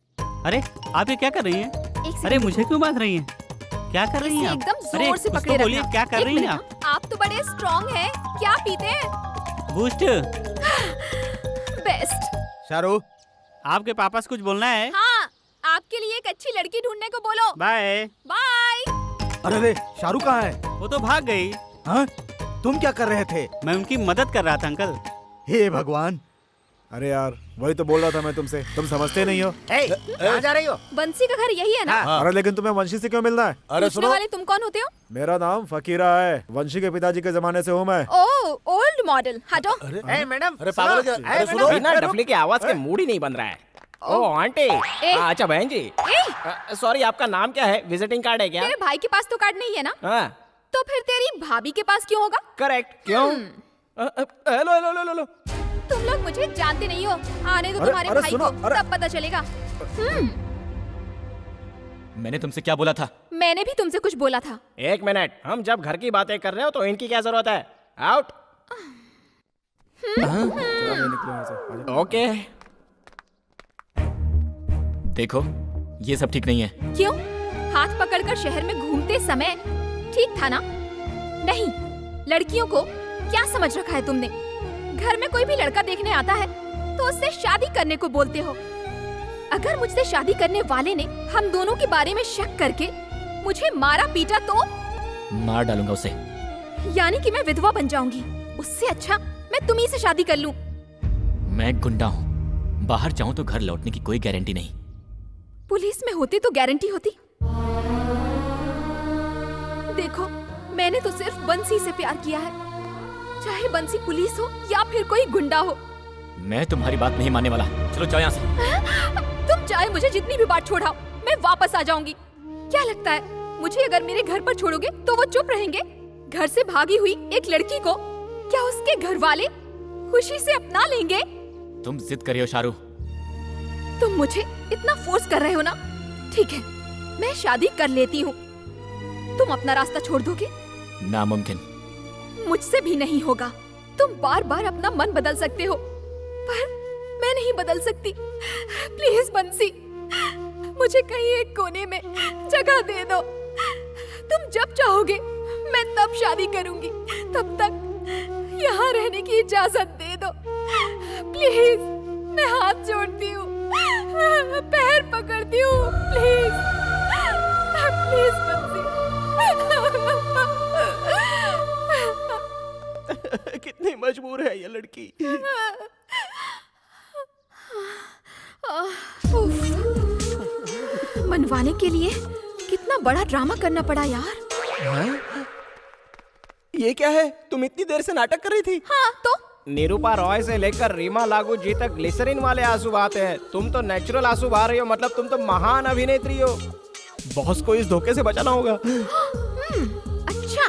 अरे, आप ये क्या कर रही हैं? अरे, मुझे क्यों बांध रही हैं? क्या कर रही हैं आप? एकदम अरे, जोर से कुछ पकड़े तो बोलिए, रखना। क्या कर एक रही हैं मिनट, आप? आप तो बड़े स्ट्रॉन्ग हैं। क्या पीते हैं? बूस्ट। बेस्ट। शाहरुख, आपके पापा से कुछ बोलना है? हाँ, आपके लिए एक अच्छी लड़की ढूंढने को बोलो। Bye bye. अरे शाहरुख कहाँ है? वो तो भाग गई। हाँ? तुम क्या कर रहे थे? मैं उनकी मदद कर रहा था अंकल। हे भगवान। अरे यार, वही तो बोल रहा था मैं तुमसे, तुम समझते नहीं हो। कहाँ जा रही हो? बंसी का घर यही है ना? अरे लेकिन तुम्हें वंशी से क्यों मिलना है? पूछने वाले तुम कौन होते हो? मेरा नाम फकीरा है, वंशी के पिताजी के जमाने से हूँ मैं। ओह, ओल्ड मॉडल। हटो। मैडम, अरे पागल क्या? अरे सुनो, बिना डफली की आवाज के मूड ही नहीं बन रहा है। ओह आंटी। अच्छा बहन जी, सॉरी, आपका नाम क्या है? विजिटिंग कार्ड है क्या? तेरे भाई के पास तो कार्ड नहीं है ना? हाँ। तो फिर तेरी भाभी के पास क्यों होगा? करेक्ट। क्यों? Hello hello hello hello. तुम लोग मुझे जानते नहीं हो। आने दो तुम्हारे भाई को, तब पता चलेगा। मैंने तुमसे क्या बोला था? मैंने भी तुमसे कुछ बोला था। एक मिनट, हम जब घर की बातें कर रहे हो तो इनकी क्या जरूरत है? आउट। ओके। देखो, ये सब ठीक नहीं है। क्यों? हाथ पकड़कर शहर में घूमते समय ठीक था ना? नहीं, लड़कियों को क्या समझ रखा है तुमने? घर में कोई भी लड़का देखने आता है तो उससे शादी करने को बोलते हो। अगर मुझसे शादी करने वाले ने हम दोनों के बारे में शक करके मुझे मारा पीटा तो? मार डालूंगा उसे। यानी कि मैं विधवा बन जाऊंगी। उससे अच्छा मैं तुम्ही से शादी कर लूं। मैं गुंडा हूँ, बाहर जाऊं तो घर लौटने की कोई गारंटी नहीं। पुलिस में होती तो गारंटी होती। देखो, मैंने तो सिर्फ बंसी से प्यार किया है, चाहे बंसी पुलिस हो या फिर कोई गुंडा हो। मैं तुम्हारी बात नहीं मानने वाला। चलो जाओ यहाँ से। तुम चाहे मुझे जितनी भी बार छोड़ाओ, मैं वापस आ जाऊंगी। क्या लगता है मुझे अगर मेरे घर पर छोड़ोगे तो वो चुप रहेंगे? घर से भागी हुई एक लड़की को क्या उसके घर वाले खुशी से अपना लेंगे? तुम जिद कर रहे हो शाहरुख। तुम मुझे इतना फोर्स कर रहे हो ना? ठीक है, मैं शादी कर लेती हूँ। तुम अपना रास्ता छोड़ दोगे? नामुमकिन। मुझसे भी नहीं होगा। तुम बार बार अपना मन बदल सकते हो, पर मैं नहीं बदल सकती। प्लीज बंसी, मुझे कहीं एक कोने में जगह दे दो। तुम जब चाहोगे मैं तब शादी करूंगी। तब तक यहाँ रहने की इजाजत दे दो प्लीज। मैं हाथ जोड़ती हूँ, पैर पकड़ती हूँ, प्लीज प्लीज बंसी। कितनी मजबूर है ये लड़की। मनवाने के लिए कितना बड़ा ड्रामा करना पड़ा यार। हाँ? ये क्या है? तुम इतनी देर से नाटक कर रही थी? हाँ तो निरूपा रॉय से लेकर रीमा लागू जी तक ग्लिसरीन वाले आंसू बहाते हैं। तुम तो नेचुरल आंसू बहा रही हो, मतलब तुम तो महान अभिनेत्री हो। बॉस को इस धोखे से बचाना होगा। अच्छा,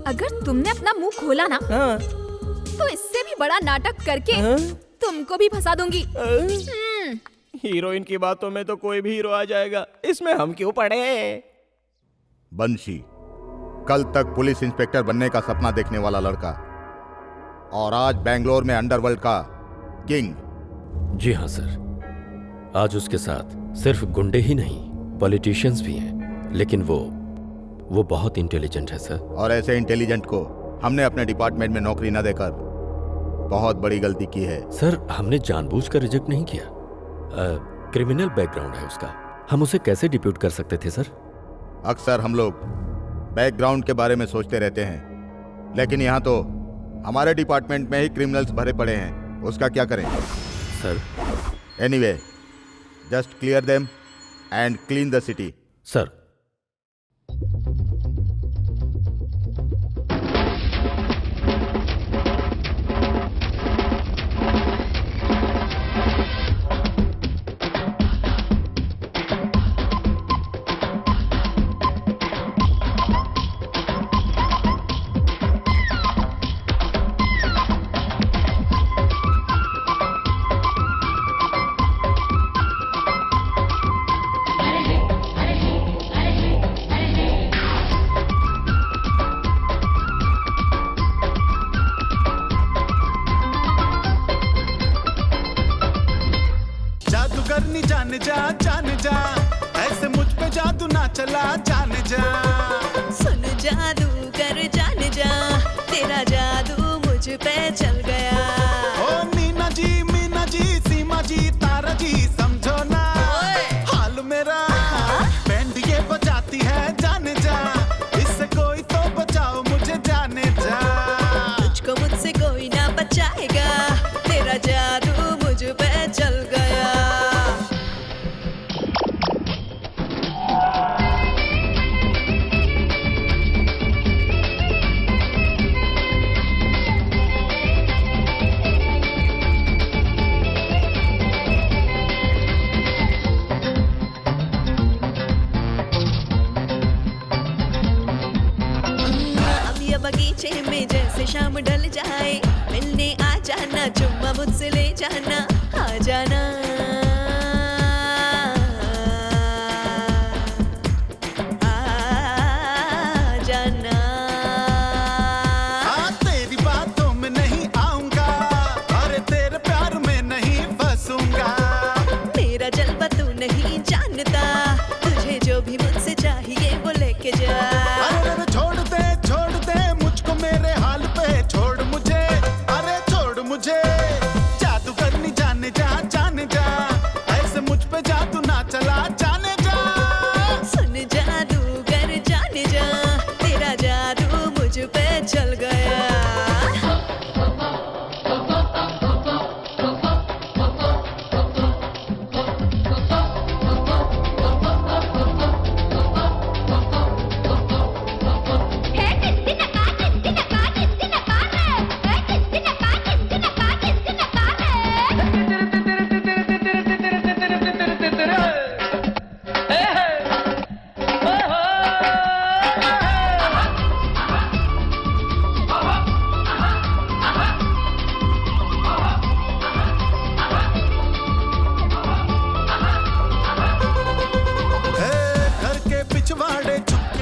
अगर तुमने अपना मुंह खोला ना तो इससे भी बड़ा नाटक करके तुमको भी फंसा दूंगी। हीरोइन की बातों में तो कोई भी हीरो आ जाएगा, इसमें हम क्यों पड़े? बंशी, कल तक पुलिस इंस्पेक्टर बनने का सपना देखने वाला लड़का और आज बेंगलोर में अंडरवर्ल्ड का किंग। जी हाँ सर, आज उसके साथ सिर्फ गुंडे ही नहीं पॉलिटिशियंस भी हैं, लेकिन वो बहुत इंटेलिजेंट है सर। और ऐसे इंटेलिजेंट को हमने अपने डिपार्टमेंट में नौकरी न देकर बहुत बड़ी गलती की है। सर, हमने जानबूझकर रिजेक्ट नहीं किया। क्रिमिनल बैकग्राउंड है उसका, हम उसे कैसे डिप्यूट कर सकते थे सर? अक्सर हम लोग बैकग्राउंड के बारे में सोचते रहते हैं, लेकिन यहाँ तो हमारे डिपार्टमेंट में ही क्रिमिनल्स भरे पड़े हैं, उसका क्या करें sir? Anyway, just clear them and clean the city. Sir. जान जा, ऐसे मुझ पे जादू ना चला जान जा। सुन जादूगर जान जा, तेरा जादू मुझ पे चल गया। ओ मीना जी सीमा जी तारा जी समझो ना हाल मेरा। बैंड ये बजाती है जाने जा, इससे कोई तो बचाओ मुझे जाने जा। तुझको मुझसे कोई ना बचाएगा, तेरा जादू मुझ पे चल गया। बगीचे में जैसे शाम ढल जाए, मिलने आ जाना, चुम्मा मुझसे ले जाना, आ जाना। आ जाना। तेरी बातों में नहीं आऊंगा, अरे तेरे प्यार में नहीं फंसूंगा। मेरा जलवा तू नहीं जानता, तुझे जो भी मुझसे चाहिए वो लेके जा। छोड़ दे मुझको मेरे हाल पे, छोड़ मुझे, अरे छोड़ मुझे। जादू करनी जाने जा, ऐसे मुझ पे जादू ना चला जाने जा। सुन जादूगर जाने जा, तेरा जादू मुझ पे चल गया।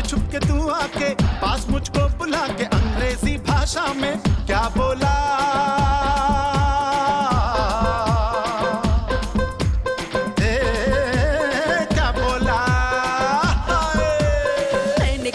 छुपके तू आके पास मुझको बुला के अंग्रेजी भाषा में क्या बोला। क्या बोला। मैंने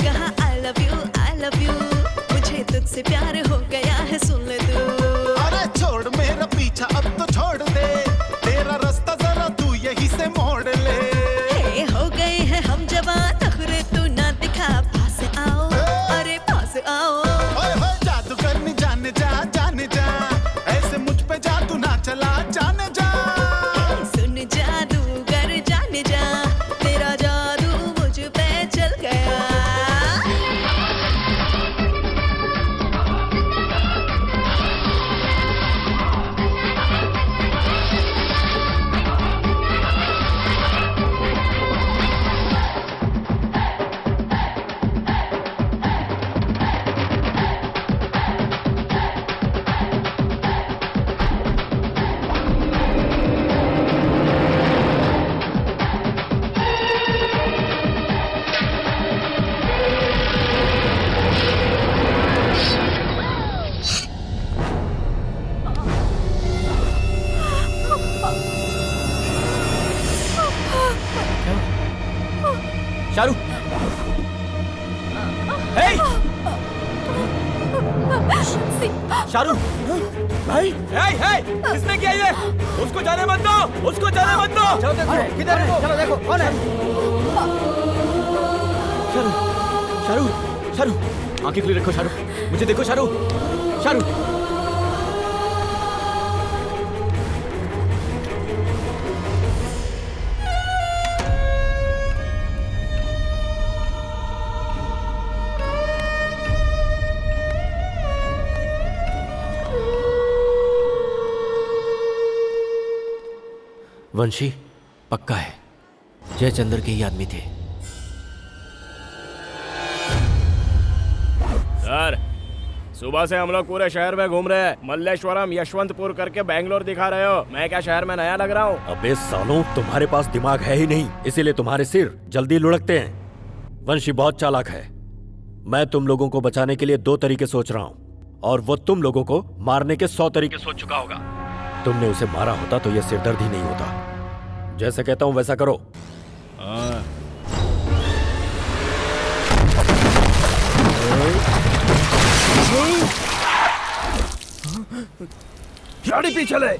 शारू, हे! शारू, भाई, हे! किसने किया ये? उसको जाने मत दो, उसको जाने मत दो। चलो देखो, किधर है? चलो देखो, कौन है? शारू, शारू, शारू, आंखें खुली रखो शारू, मुझे देखो शारू, शारू। वंशी पक्का है जयचंद्र के ही आदमी थे। सर, सुबह से हम लोग पूरे शहर में घूम रहे हैं। मल्लेश्वरम, यशवंतपुर करके बैंगलोर दिखा रहे हो। मैं क्या शहर में नया लग रहा हूँ? अबे सालों, तुम्हारे पास दिमाग है ही नहीं, इसीलिए तुम्हारे सिर जल्दी लुढ़कते हैं। वंशी बहुत चालाक है। मैं तुम लोगों को बचाने के लिए 2 तरीके सोच रहा हूँ और वो तुम लोगों को मारने के 100 तरीके सोच चुका होगा। तुमने उसे मारा होता तो यह सिरदर्द ही नहीं होता। जैसे कहता हूं वैसा करो। गाड़ी पीछे ले।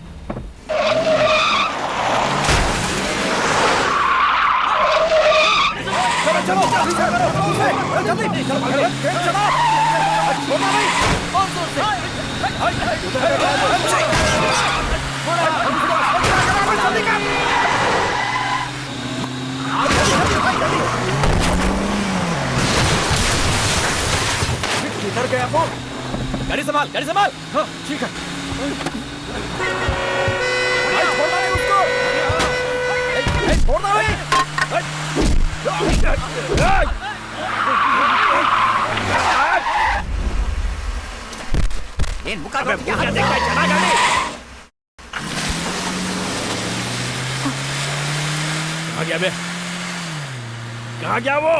चलो जल्दी चलो। किधर गया वो? गाड़ी संभाल, गाड़ी संभाल। हाँ, ठीक है। छोड़ना नहीं उसको। छोड़ना नहीं। मुका दो, क्या देखता है? चला गाड़ी। कहाँ गया बे? कहाँ गया वो?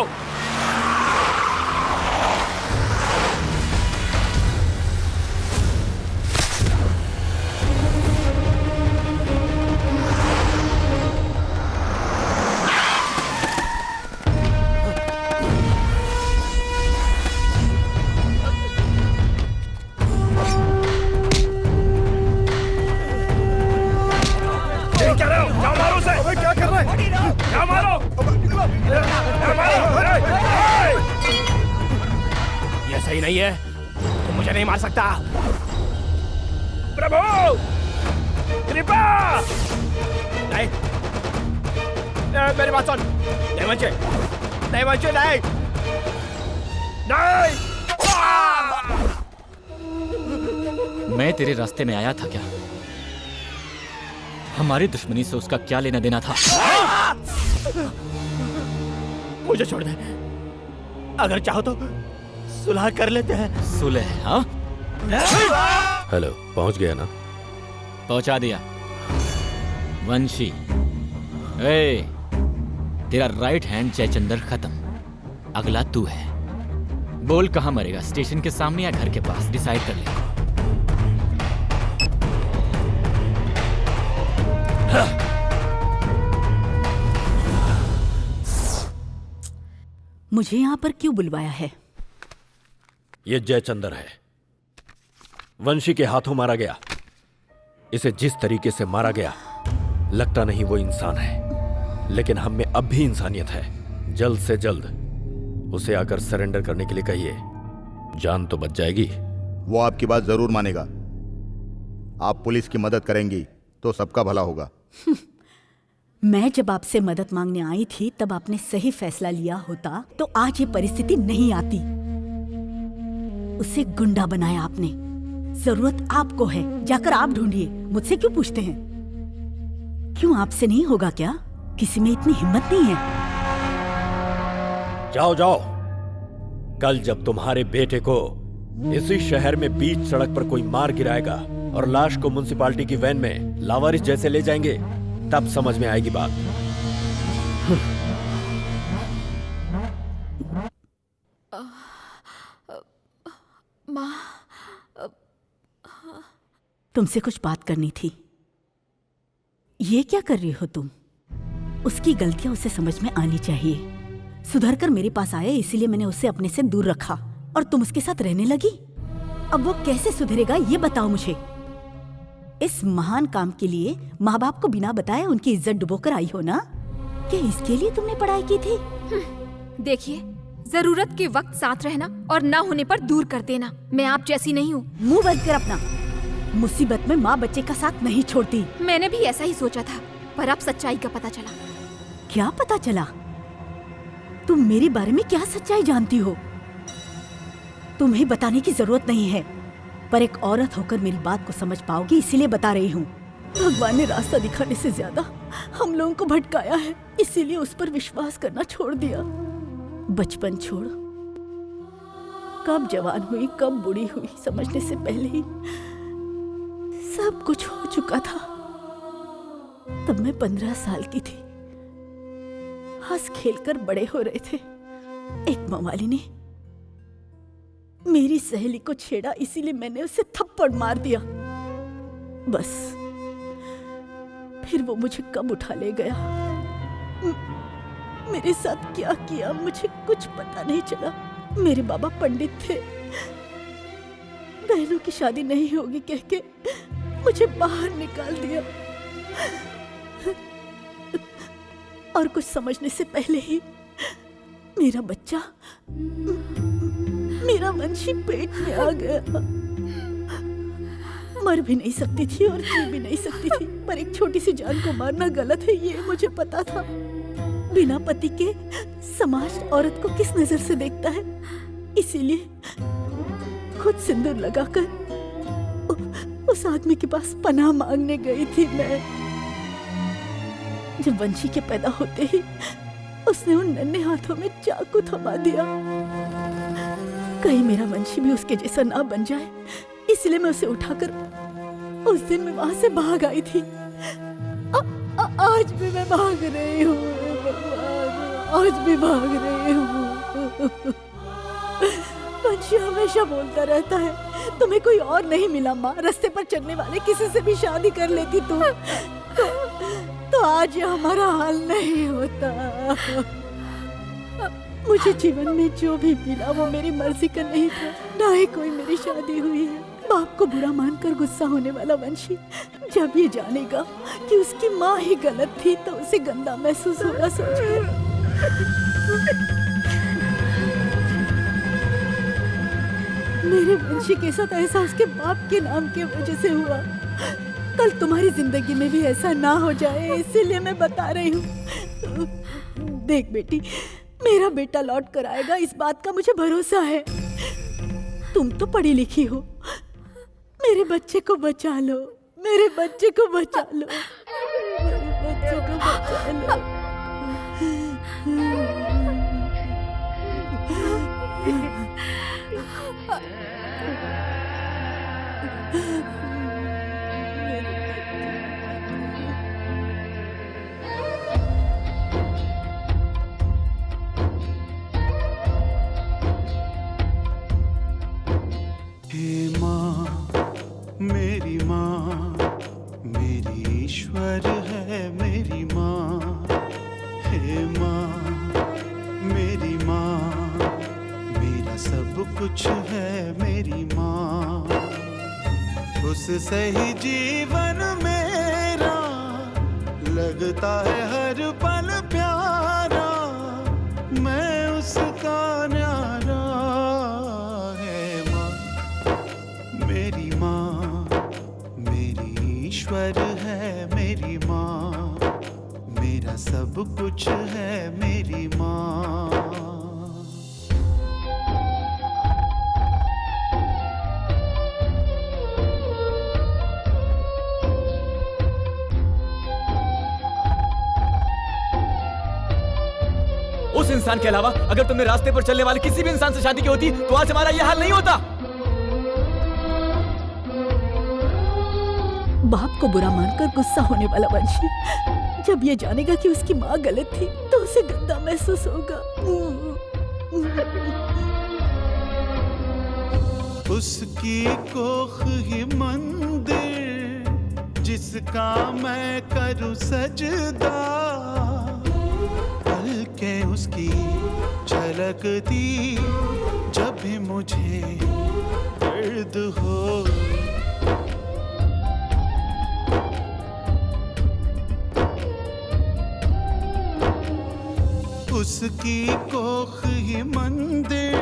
ये सही नहीं है, तुम मुझे नहीं मार सकता। प्रभु, कृपा! नहीं, मेरी बात सुन। देवंशे, देवंशे नहीं, नहीं। मैं तेरे रास्ते में आया था क्या? हमारी दुश्मनी से उसका क्या लेना देना था? मुझे छोड़ दे, अगर चाहो तो सुलह कर लेते हैं। सुलह? हाँ? हेलो, पहुंच गया ना? पहुंचा दिया। वंशी, ए, तेरा राइट हैंड जयचंद्र खत्म। अगला तू है। बोल कहां मरेगा, स्टेशन के सामने या घर के पास? डिसाइड कर ले। मुझे यहाँ पर क्यों बुलवाया है? ये जयचंद्र है, वंशी के हाथों मारा गया। इसे जिस तरीके से मारा गया, लगता नहीं वो इंसान है, लेकिन हम में अब भी इंसानियत है। जल्द से जल्द उसे आकर सरेंडर करने के लिए कहिए, जान तो बच जाएगी। वो आपकी बात जरूर मानेगा। आप पुलिस की मदद करेंगी तो सबका भला होगा। मैं जब आपसे मदद मांगने आई थी तब आपने सही फैसला लिया होता तो आज ये परिस्थिति नहीं आती। उसे गुंडा बनाया आपने। जरूरत आपको है, जाकर आप ढूंढिए, मुझसे क्यों पूछते हैं? क्यों आपसे नहीं होगा क्या? किसी में इतनी हिम्मत नहीं है? जाओ जाओ, कल जब तुम्हारे बेटे को इसी शहर में बीच सड़क पर कोई मार गिराएगा और लाश को म्युनिसिपालिटी की वैन में लावारिस जैसे ले जाएंगे, तब समझ में आएगी बात। माँ, तुमसे कुछ बात करनी थी। ये क्या कर रही हो तुम? उसकी गलतियां उसे समझ में आनी चाहिए। सुधर कर मेरे पास आया, इसीलिए मैंने उसे अपने से दूर रखा और तुम उसके साथ रहने लगी। अब वो कैसे सुधरेगा ये बताओ मुझे। इस महान काम के लिए माँ बाप को बिना बताए उनकी इज्जत डुबोकर आई हो ना? क्या इसके लिए तुमने पढ़ाई की थी? देखिए, जरूरत के वक्त साथ रहना और ना होने पर दूर कर देना। मैं आप जैसी नहीं हूँ। मुंह बंद कर अपना। मुसीबत में माँ बच्चे का साथ नहीं छोड़ती। मैंने भी ऐसा ही सोचा था, पर अब सच्चाई का पता चला। क्या पता चला? तुम मेरे बारे में क्या सच्चाई जानती हो? तुम्हें बताने की जरूरत नहीं है, पर एक औरत होकर मेरी बात को समझ पाओगी इसीलिए बता रही हूँ। भगवान ने रास्ता दिखाने से ज्यादा हम लोगों को भटकाया है, इसीलिए उस पर विश्वास करना छोड़ दिया। बचपन छोड़, कब जवान हुई कब बूढ़ी हुई समझने से पहले ही सब कुछ हो चुका था। तब मैं 15 साल की थी। हंस खेलकर बड़े हो रहे थे। एक मवाली ने मेरी सहेली को छेड़ा, इसीलिए मैंने उसे थप्पड़ मार दिया। बस फिर वो मुझे कब उठा ले गया, मेरे साथ क्या किया मुझे कुछ पता नहीं चला। मेरे बाबा पंडित थे। बहनों की शादी नहीं होगी कह के मुझे बाहर निकाल दिया और कुछ समझने से पहले ही मेरा बच्चा, मेरा वंशी पेट में आ गया। मर भी नहीं सकती थी और जी भी नहीं सकती थी, पर एक छोटी सी जान को मारना गलत है ये मुझे पता था। बिना पति के समाज औरत को किस नजर से देखता है, इसीलिए खुद सिंदूर लगाकर उस आदमी के पास पनाह मांगने गई थी मैं। जब वंशी के पैदा होते ही उसने उन नन्हे हाथों में चाकू थमा दिया। कहीं मेरा वंशी भी उसके जैसा ना बन जाए, इसलिए मैं उसे उठाकर उस दिन मैं वहां से भाग आई थी। आज भी मैं भाग रही हूँ, आज भी भाग रही हूँ। वंशी हमेशा बोलता रहता है तुम्हें कोई और नहीं मिला माँ, रास्ते पर चलने वाले किसी से भी शादी कर लेती तू तो आज ये हमारा हाल नहीं होता। मुझे जीवन में जो भी मिला वो मेरी मर्जी का नहीं था, ना ही कोई मेरी शादी हुई है। बाप को बुरा मानकर गुस्सा होने वाला वंशी जब ये जानेगा कि उसकी माँ ही गलत थी तो उसे गंदा महसूस होगा सोचकर। मेरे वंशी के साथ ऐसा उसके बाप के नाम की वजह से हुआ। कल तुम्हारी जिंदगी में भी ऐसा ना हो जाए, इसीलिए मैं बता रही हूँ। देख बेटी, मेरा बेटा लौट कर आएगा, इस बात का मुझे भरोसा है। तुम तो पढ़ी लिखी हो, मेरे बच्चे को बचा लो, मेरे बच्चे को बचा लो, मेरे बच्चे को बचा लो। हे माँ, मेरी माँ, मेरी ईश्वर है मेरी माँ। हे माँ, मेरी माँ, मेरा सब कुछ है मेरी माँ। उससे ही जीवन मेरा लगता है हर पल प्यारा, मैं उसका न्यारा। मेरी माँ, मेरी ईश्वर है मेरी माँ, मेरा सब कुछ है मेरी माँ। उस इंसान के अलावा अगर तुमने रास्ते पर चलने वाले किसी भी इंसान से शादी की होती तो आज हमारा यह हाल नहीं होता। बाप को बुरा मानकर गुस्सा होने वाला वंशी जब ये जानेगा कि उसकी माँ गलत थी तो उसे गंदा महसूस होगा। उसकी कोख ही मंदिर जिसका मैं करूं सजदा, पल पलके उसकी झलकती जब भी मुझे दर्द हो। उसकी कोख ही मंदिर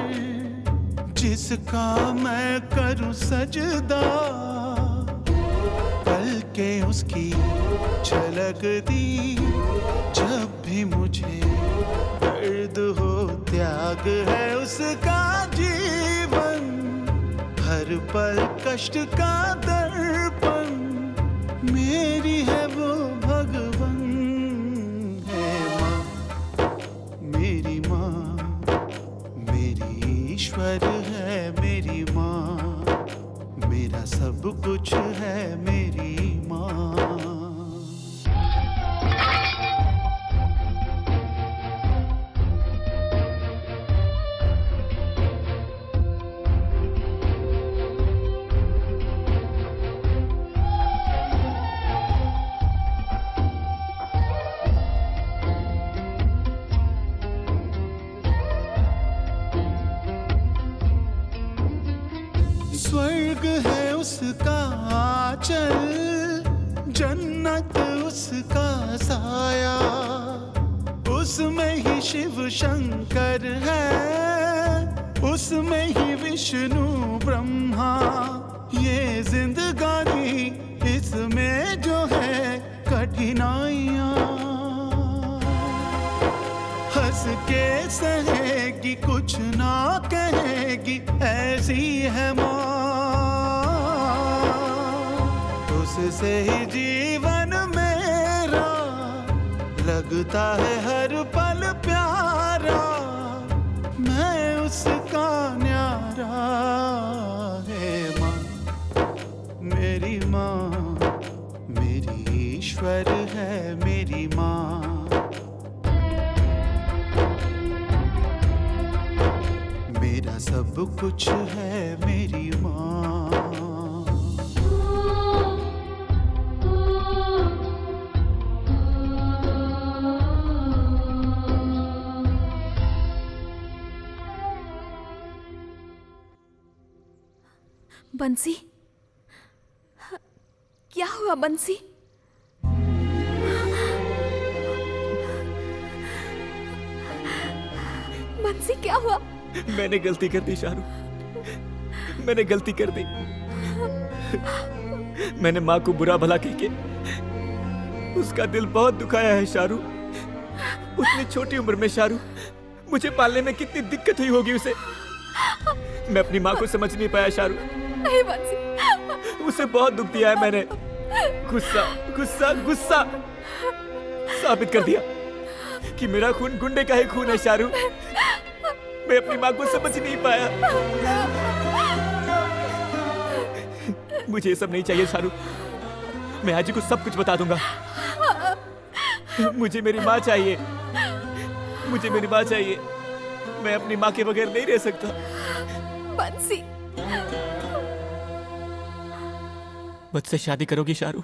जिसका मैं करूं सजदा, पलके उसकी झलकती जब भी मुझे दर्द हो। त्याग है उसका जीवन, हर पल कष्ट का दर्पण, मेरी है वो भगवन है माँ, मेरी माँ, मेरी ईश्वर है मेरी माँ, मेरा सब कुछ है मेरी माँ। स्वर्ग है उसका आंचल, जन्नत उसका साया, उसमें ही शिव शंकर है, उसमें ही विष्णु ब्रह्मा। ये जिंदगानी इसमें जो है कठिनाइयाँ, हंस के सहेगी कुछ ना कहेगी, ऐसी है माँ। उससे ही जीवन मेरा लगता है हर पल प्यारा, मैं उसका न्यारा है माँ, मेरी माँ, मेरी ईश्वर है मेरी माँ। मेरा सब कुछ है मेरी माँ। बंसी, क्या हुआ बंसी? बंसी क्या हुआ? मैंने गलती कर दी शारू, मैंने गलती कर दी। मैंने माँ को बुरा भला कह के उसका दिल बहुत दुखाया है शारू। उतनी छोटी उम्र में शारू, मुझे पालने में कितनी दिक्कत हुई होगी उसे। मैं अपनी माँ को समझ नहीं पाया शारू। नहीं बंसी, उसे बहुत दुख दिया है मैंने। गुस्सा गुस्सा गुस्सा साबित कर दिया कि मेरा खून गुंडे का ही खून है शारू। मैं अपनी माँ को समझ नहीं पाया। मुझे ये सब नहीं चाहिए शारू, मैं आज ही को सब कुछ बता दूंगा। मुझे मेरी माँ चाहिए, मुझे मेरी माँ चाहिए। मैं अपनी माँ के बगैर नहीं रह सकता। बंसी, मुझसे शादी करोगी शारू?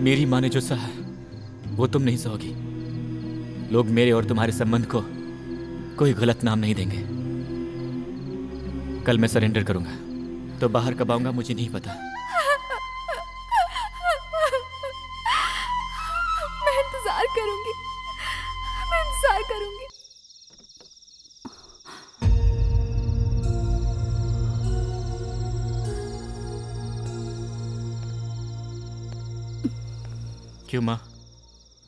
मेरी माँ ने जो सहा वो तुम नहीं सहोगी। लोग मेरे और तुम्हारे संबंध को कोई गलत नाम नहीं देंगे। कल मैं सरेंडर करूंगा, तो बाहर कब आऊंगा मुझे नहीं पता। मैं इंतजार करूंगी, मैं इंतजार करूंगी। क्यों माँ,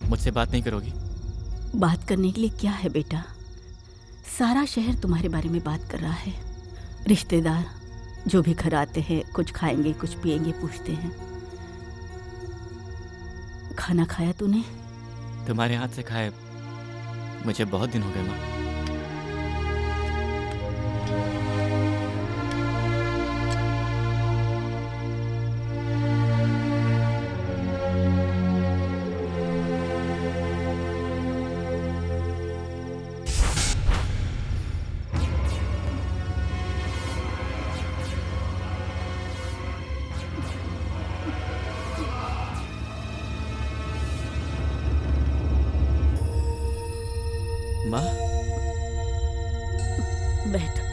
मुझसे बात नहीं करोगी? बात करने के लिए क्या है बेटा? सारा शहर तुम्हारे बारे में बात कर रहा है। रिश्तेदार जो भी घर आते हैं, कुछ खाएंगे कुछ पिएंगे पूछते हैं। खाना खाया तूने? तुम्हारे हाथ से खाए मुझे बहुत दिन हो गए माँ। बैठ।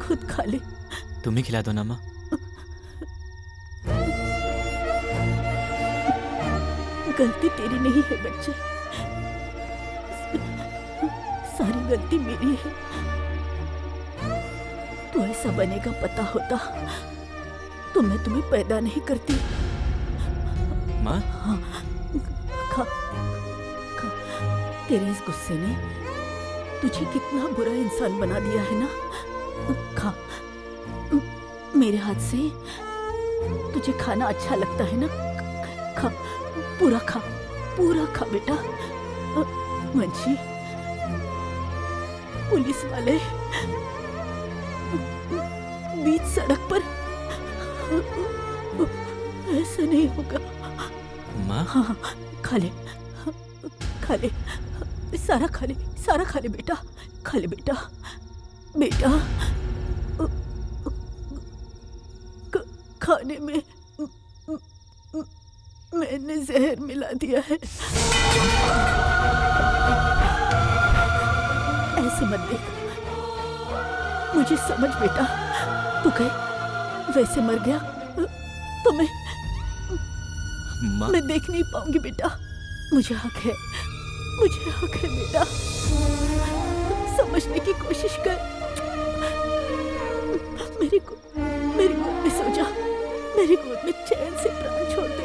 खुद खा ले। तुम ही खिला दो ना माँ। गलती तेरी नहीं है बच्चे, सारी गलती मेरी है। तू ऐसा बनेगा पता होता तो मैं तुम्हें पैदा नहीं करती। माँ? हाँ, खा, खा। तेरे इस गुस्से ने तुझे कितना बुरा इंसान बना दिया है ना। खा, मेरे हाथ से तुझे खाना अच्छा लगता है ना। खा, पूरा खा, पूरा खा बेटा। वंशी, पुलिस वाले बीच सड़क पर, ऐसा नहीं होगा। माँ? हाँ, खा ले, खा ले, सारा खा ले, सारा खा ले बेटा, खा ले बेटा, बेटा। खाने में मैंने जहर मिला दिया है। ऐसे मत देख, मुझे समझ बेटा। तू कहे वैसे मर गया तो मैं देख नहीं पाऊंगी बेटा। मुझे हक है, मुझे हक है बेटा। समझने की कोशिश कर। मेरी गोद में सो जा, मेरी गोद में चैन से प्राण छोड़ दे।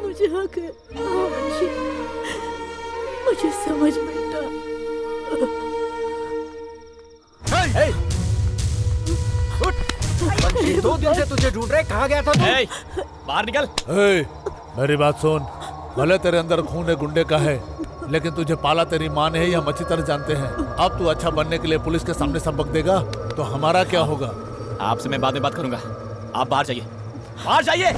मुझे हक है। हाँ वंशी, मुझे समझ बेटा। वंशी, 2 दिन से तुझे ढूंढ रहे, कहाँ गया था तू? बाहर निकल। मेरी बात सुन, भले तेरे अंदर खून है गुंडे का है, लेकिन तुझे पाला तेरी माँ ने ही हम अच्छी तरह जानते हैं। अब तू अच्छा बनने के लिए पुलिस के सामने सबक देगा तो हमारा क्या होगा? आपसे मैं बाद में बात करूंगा, आप बाहर जाइए, बाहर जाइए।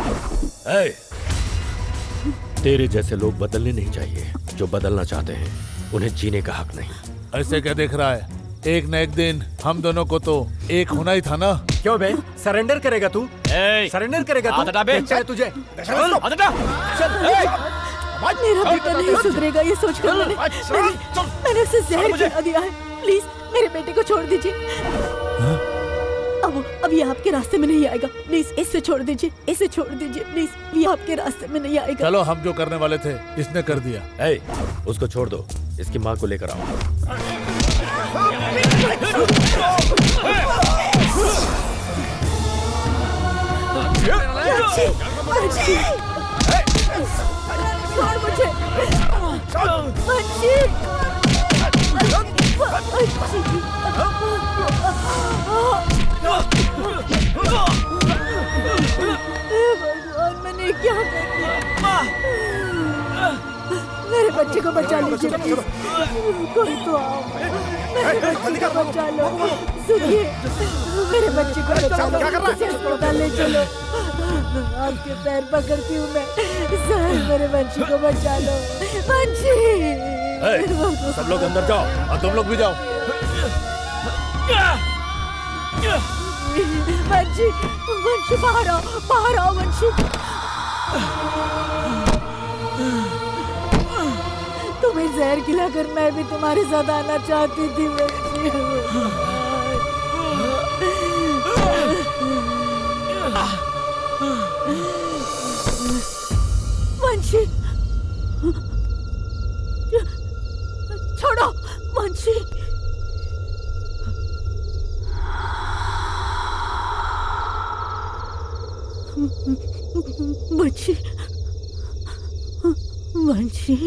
तेरे जैसे लोग बदलने नहीं चाहिए, जो बदलना चाहते हैं उन्हें जीने का हक नहीं। ऐसे क्या देख रहा है? एक न एक दिन हम दोनों को तो एक होना ही था ना। क्यों बे, सरेंडर करेगा तू? सरेंडर करेगा तू? क्या है तुझे? मेरा बेटा नहीं सुधरेगा, ये सोचकर मैंने उसे जहर खिला दिया है। प्लीज मेरे बेटे को छोड़ दीजिए। अब ये आपके रास्ते में नहीं आएगा। प्लीज इसे छोड़ दीजिए, इसे छोड़ दीजिए प्लीज। ये आपके रास्ते में नहीं आएगा। चलो, हम जो करने वाले थे इसने कर दिया। उसको छोड़ दो, इसकी माँ को लेकर आओ। छोड़ मुझे। वंशी, भगवान, मैंने क्या कर दिया? मेरे बच्चे को बचा लीजिए प्लीज। कोई तो आओ, मेरे बच्चे को बचा लो। सुनिए, मेरे बच्चे को बचा लो, इसे अस्पताल ले चलो। आपके पैर पकड़ती हूँ मैं। सर, मेरे बच्चे को बचा लो। बच्ची, सब लोग अंदर जाओ और तुम लोग भी जाओ। वंशी, वंशी बाहर आओ, बाहर आओ वंशी। तुम्हें जहर खिलाकर मैं भी तुम्हारे साथ आना चाहती थी वंशी। वंशी, छोड़ो वंशी। वंशी, वंशी,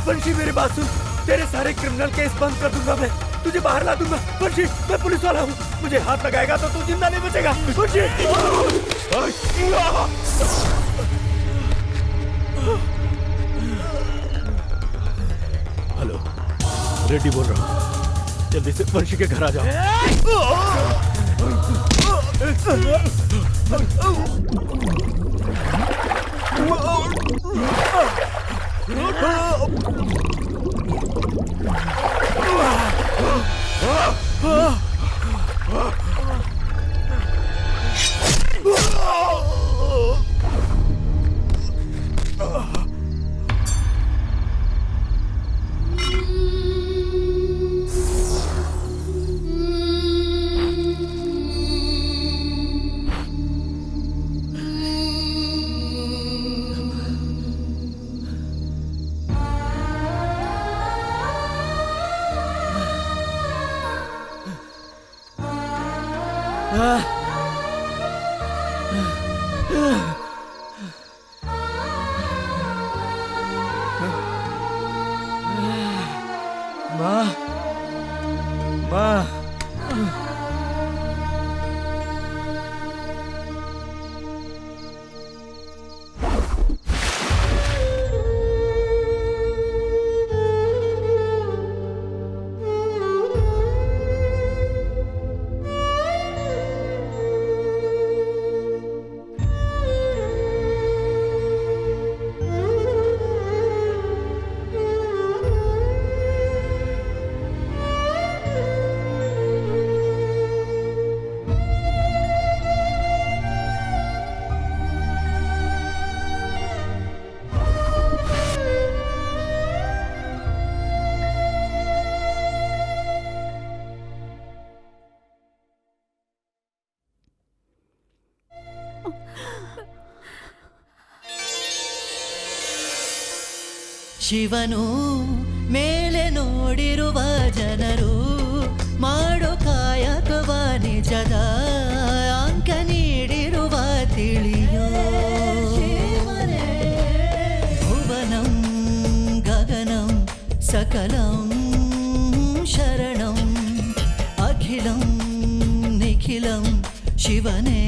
वंशी मेरी बात सुन, तेरे सारे क्रिमिनल केस बंद कर दूंगा मैं, तुझे बाहर ला दूंगा। वंशी, मैं पुलिस वाला हूँ, मुझे हाथ लगाएगा तो तू जिंदा नहीं बचेगा। वंशी। हेलो, रेड्डी बोल रहा हूँ, जल्दी से वंशी के घर आ जाओ। माँ, माँ, ಶಿವನು ಮೇಲೆ ನೋಡಿರುವ ಜನರು ಮಾಡೋ ಕಾಯಕವ ನಿಜದ ಅಂಕ ನೀಡಿರುವ ತಿಳಿಯೋ ಭುವನಂ ಗಗನಂ ಸಕಲಂ ಶರಣಂ ಅಖಿಲಂ ನಿಖಿಲಂ ಶಿವನೇ